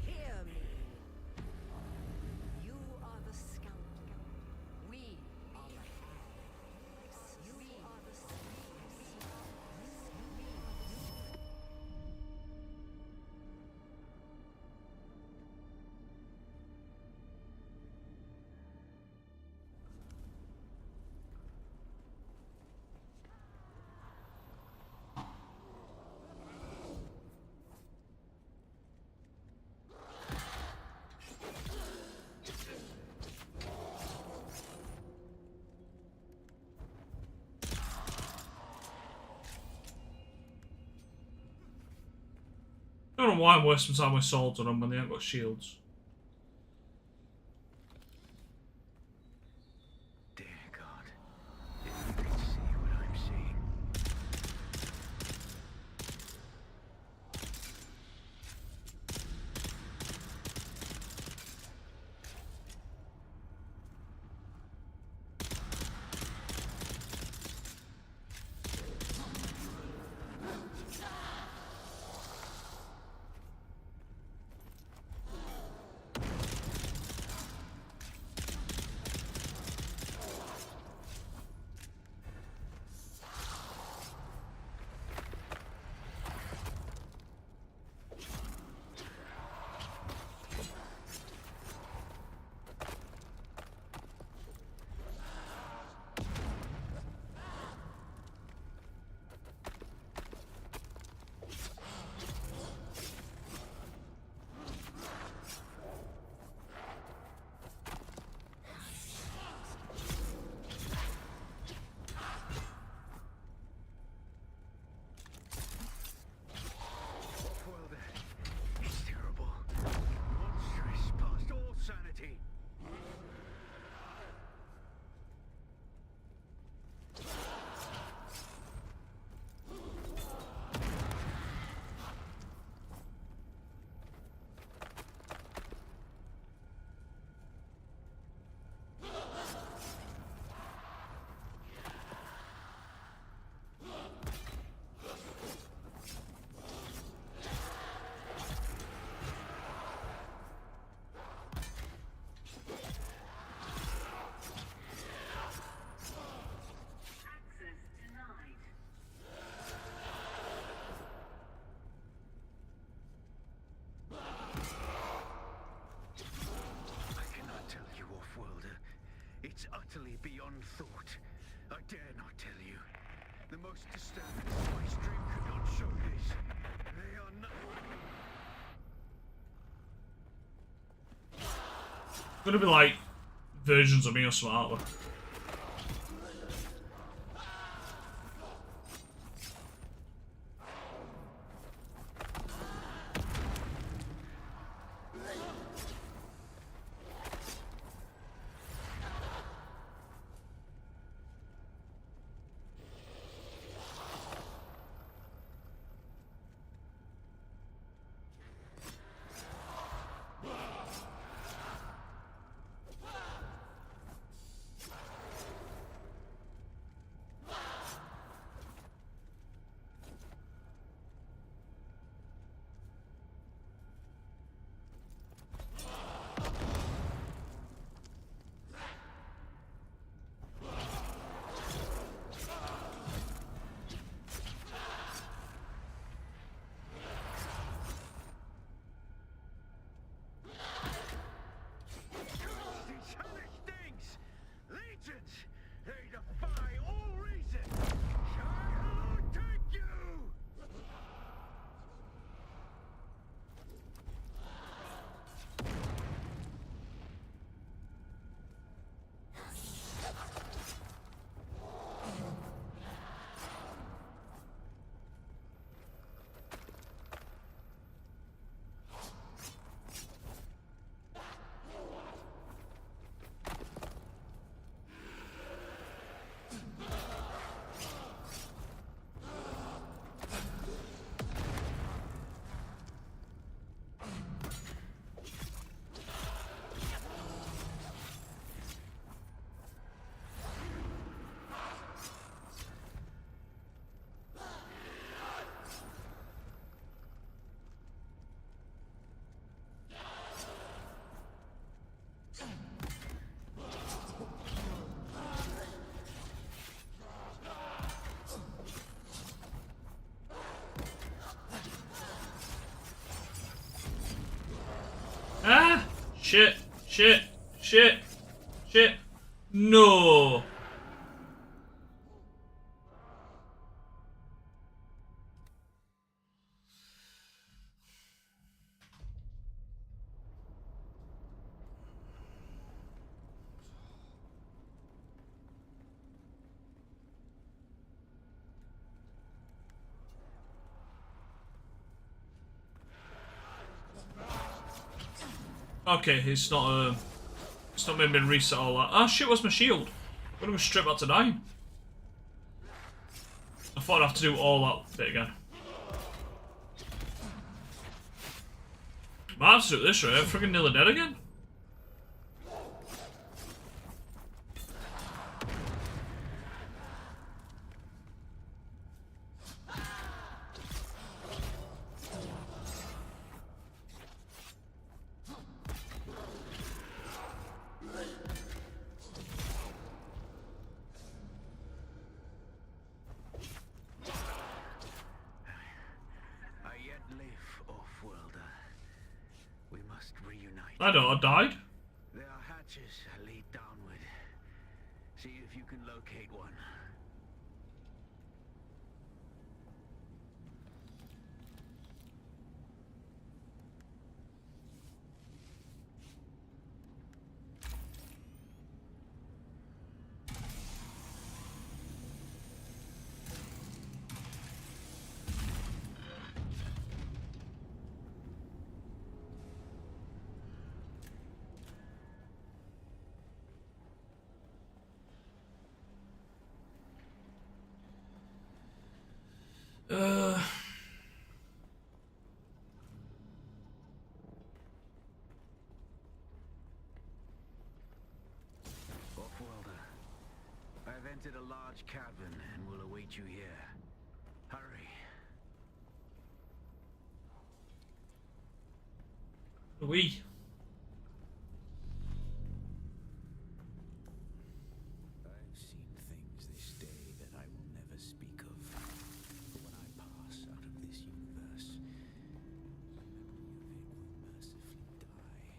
Hear me. You are the scoundrel. We are the hands. You are the I don't know why I'm wasting time with swords on them when they haven't got shields. Dear God, if you could see what I'm seeing. It's utterly beyond thought. I dare not tell you. The most disturbing spice dream could not show this. They are not... Gonna be like versions of me or something, aren't there? Shit. Shit. Shit. Shit. No. Okay, it's not made me reset all that. Ah shit, where's my shield? I'm gonna go straight back to 9. I thought I'd have to do all that bit again. Might have to do this right, I'm freaking nearly dead again. I don't know, I died. There are hatches that lead downward. See if you can locate one. Off-worlder, I've entered a large cavern and will await you here. Hurry. We. I've seen things this day that I will never speak of. But when I pass out of this universe, my memory of it will mercifully die.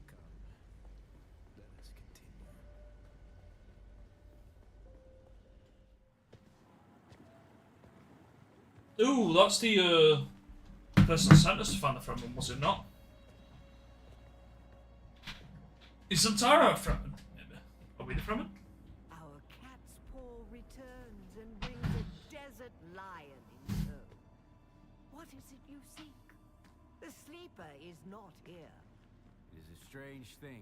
Come, let us continue. Ooh, that's the person that sent us to find the Fremen, was it not? Is Zantara a Fremen? Maybe. Are we the Fremen? Our cat's paw returns and brings a desert lion in tow. What is it you seek? The sleeper is not here. It is a strange thing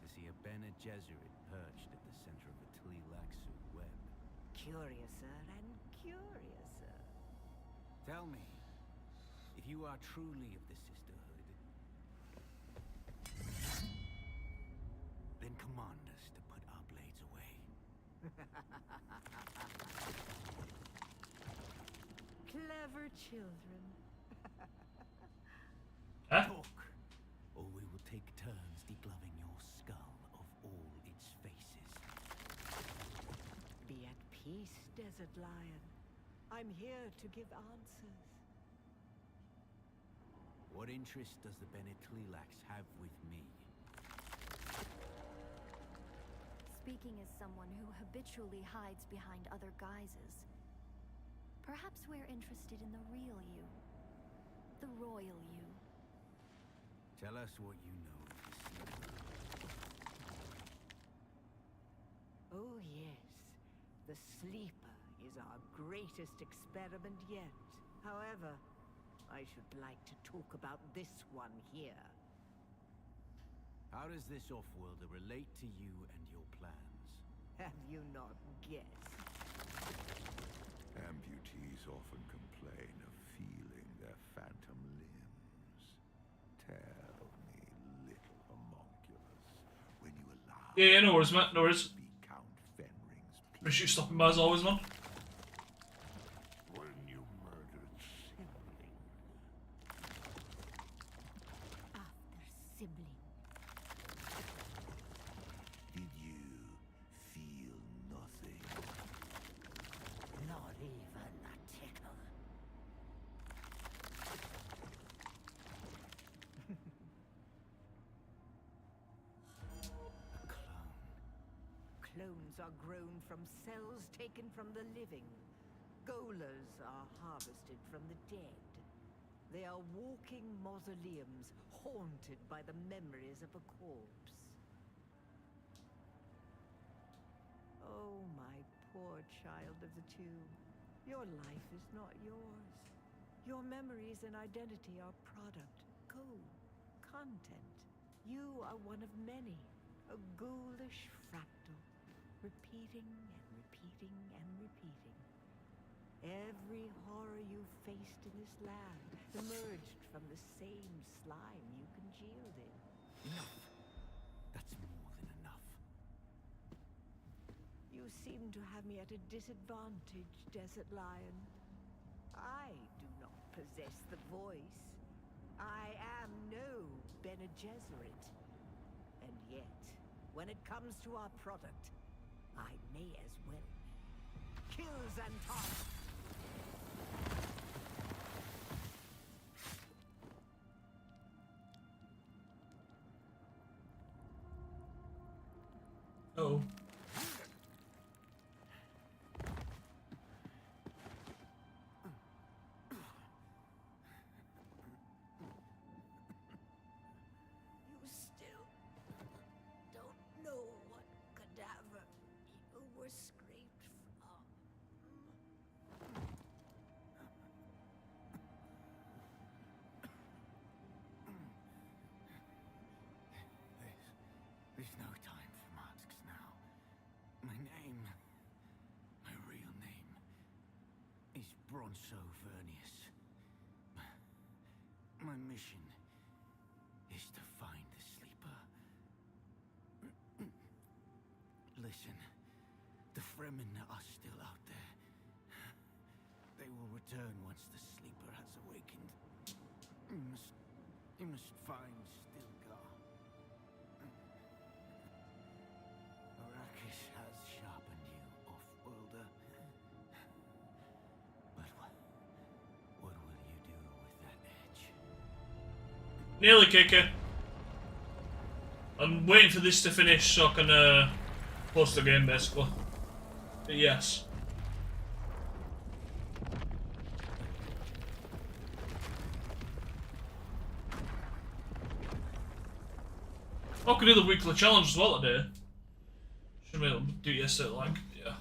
to see a Bene Gesserit perched at the center of a Tleilaxu web. Curiouser and curiouser. Tell me, if you are truly of the Sisterhood, then command us to put our blades away. Clever children. Talk, or we will take turns degloving your skull of all its faces. Be at peace, Desert Lion. I'm here to give answers. What interest does the Bene Tleilax have with me? Speaking as someone who habitually hides behind other guises, perhaps we're interested in the real you. The royal you. Tell us what you know of the Sleeper. Oh yes, the Sleeper is our greatest experiment yet. However, I should like to talk about this one here. How does this off-worlder relate to you and your plans? Have you not guessed? Amputees often complain of feeling their phantom limbs. Tell me, little homunculus, when you allow Yeah, no worries, mate, no worries. be Count Fenring's Appreciate you stopping by as always, man. when you murdered sibling. After sibling. Did you feel nothing? Not even a tickle. clones are grown from cells taken from the living. Golers are harvested from the dead. They are walking mausoleums, haunted by the memories of a corpse. Oh, my poor child of the tomb. Your life is not yours. Your memories and identity are product, code, content. You are one of many, a ghoulish fractal, repeating and repeating and repeating. Every horror you faced in this land emerged from the same slime you congealed in. Enough. That's more than enough. You seem to have me at a disadvantage, Desert Lion. I do not possess the voice. I am no Bene Gesserit. And yet, when it comes to our product, I may as well be. Kill Xantar! Oh. You still don't know what cadaver you were scraped from. There's no time for masks now. My name, my real name, is Bronso Vernius. My mission is to find the sleeper. Listen, the Fremen are still out there. They will return once the sleeper has awakened. You must find Stilgar. Arrakis has sharpened you, off-worlder. But what will you do with that edge? Nearly, Kicker. I'm waiting for this to finish so I can post the game, basically. But yes. I could do the weekly challenge as well today. Should be able to do it yesterday, like, yeah.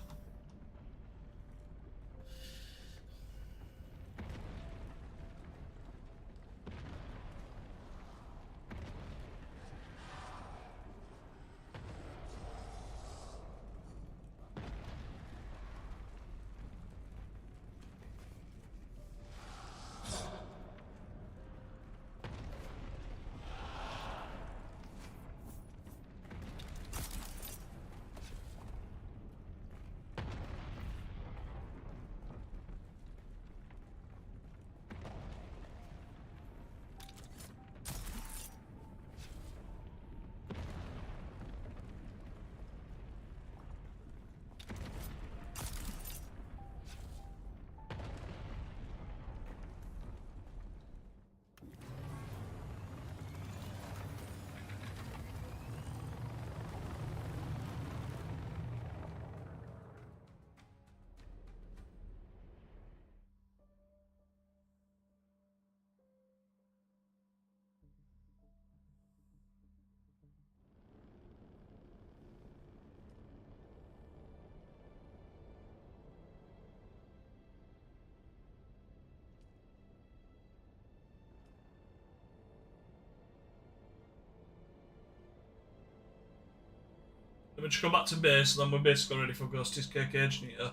Then we just go back to base, and then we're basically ready for Ghosty's Cage Eater.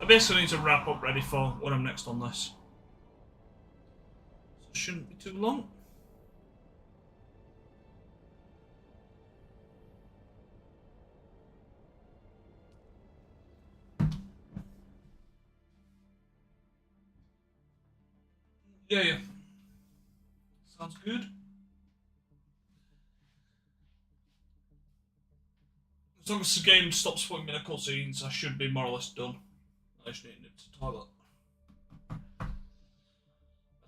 I basically need to wrap up ready for when I'm next on this. So it shouldn't be too long. Yeah. Sounds good. As long as the game stops putting me in a cutscenes, I should be more or less done. I just need to nip to the toilet. I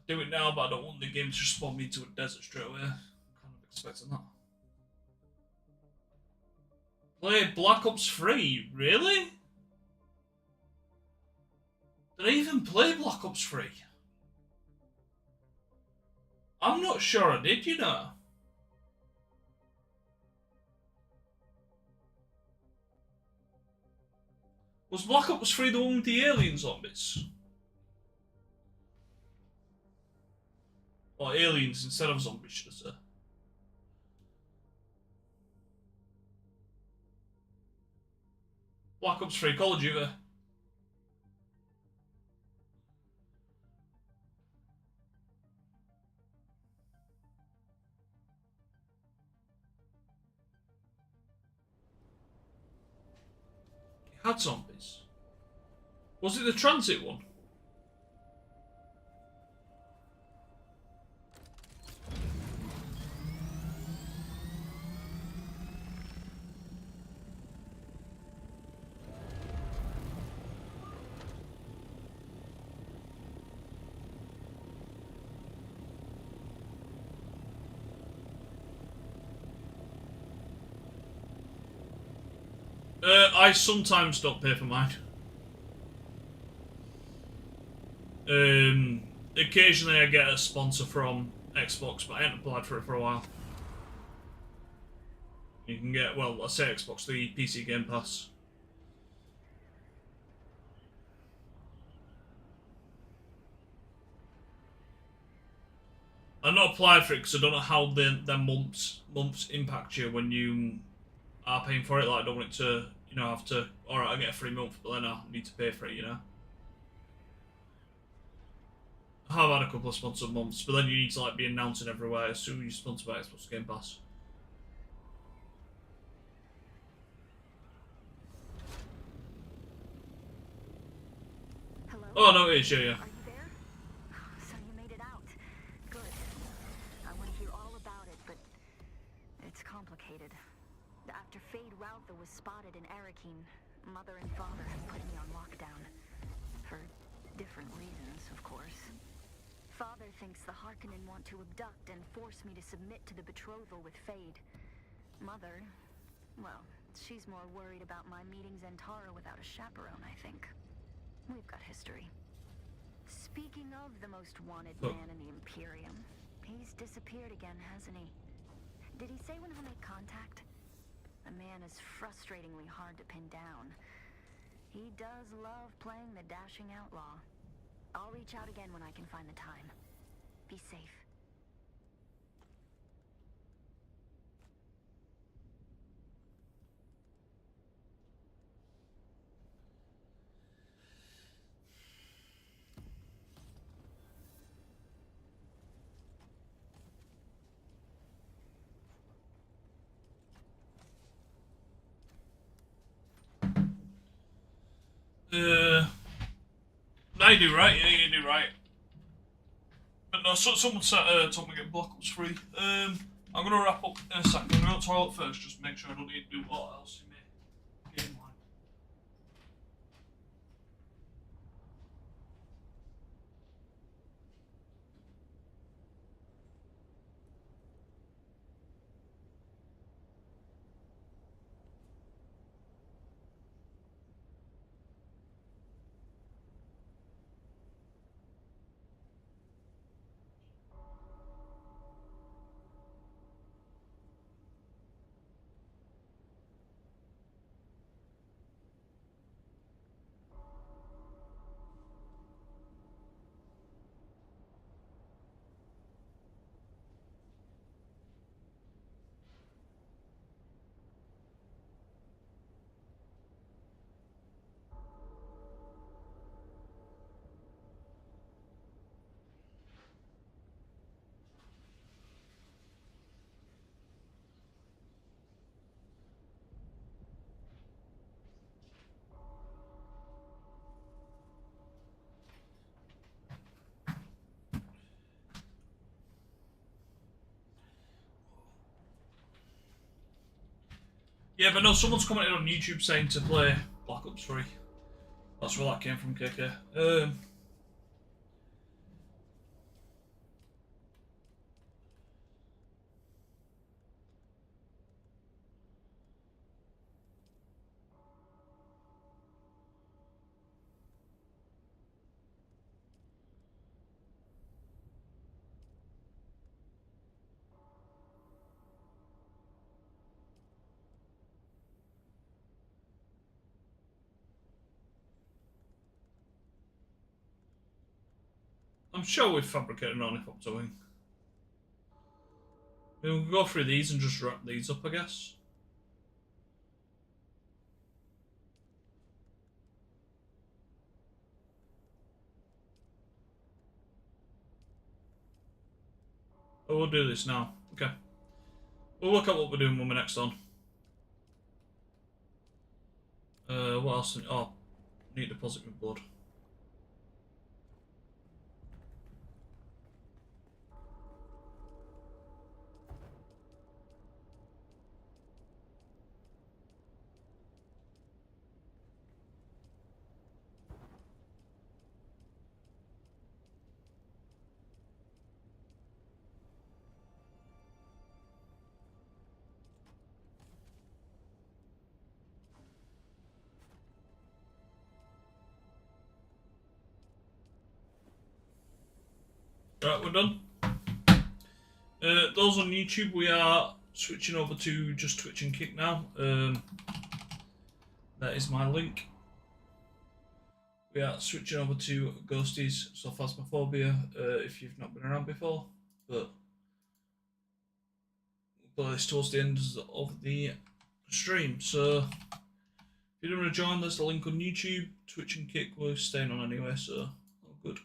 do it now, but I don't want the game to spawn me to a desert straight away. I'm kind of expecting that. Play Black Ops 3? Really? Did I even play Black Ops 3? I'm not sure I did, you know. Was Black Ops 3 the one with the alien zombies? Or aliens instead of zombies, should I say. Black Ops 3, Call of Duty. It had zombies. Was it the transit one? I sometimes don't pay for mine. Occasionally I get a sponsor from Xbox, but I haven't applied for it for a while. You can get, well, I say Xbox, the PC Game Pass. I'm not applied for it because I don't know how the months impact you when you are paying for it. Like, I don't want it to, you know, have to, alright, I get a free month, but then I need to pay for it, you know. I have had a couple of sponsored months, but then you need to like be announcing everywhere as soon as you're sponsored by Xbox Game Pass. Hello? Oh no, it is, yeah. Are you there? So you made it out. Good. I want to hear all about it, but it's complicated. After Fade Routher was spotted in Arakeen, Mother and Father have put me on lockdown. For different reasons, of course. Father thinks the Harkonnen want to abduct and force me to submit to the betrothal with Fade. Mother, well, she's more worried about my meeting Zentara without a chaperone, I think. We've got history. Speaking of the most wanted man in the Imperium, he's disappeared again, hasn't he? Did he say when he'll make contact? The man is frustratingly hard to pin down. He does love playing the dashing outlaw. I'll reach out again when I can find the time. Be safe. No, you do right, yeah, you do right. But no, someone told me to get Black Ops 3. I'm gonna wrap up in a second. I'm gonna go to the toilet first, just to make sure I don't need to do what else in my game line. Yeah, but no, someone's commented on YouTube saying to play Black Ops 3. That's where that came from, KK. I'm sure we've fabricated on if I'm doing. We can go through these and just wrap these up, I guess. Oh, we'll do this now. Okay. We'll look at what we're doing when we're next on. What else? Oh, need to deposit with blood. Right, we're done. Those on YouTube, we are switching over to just Twitch and Kick now. That is my link. We are switching over to Ghosties, so Phasmophobia, if you've not been around before, but we'll play this towards the end of the stream. So if you don't want to join, there's the link on YouTube. Twitch and Kick, we're staying on anyway, so all good.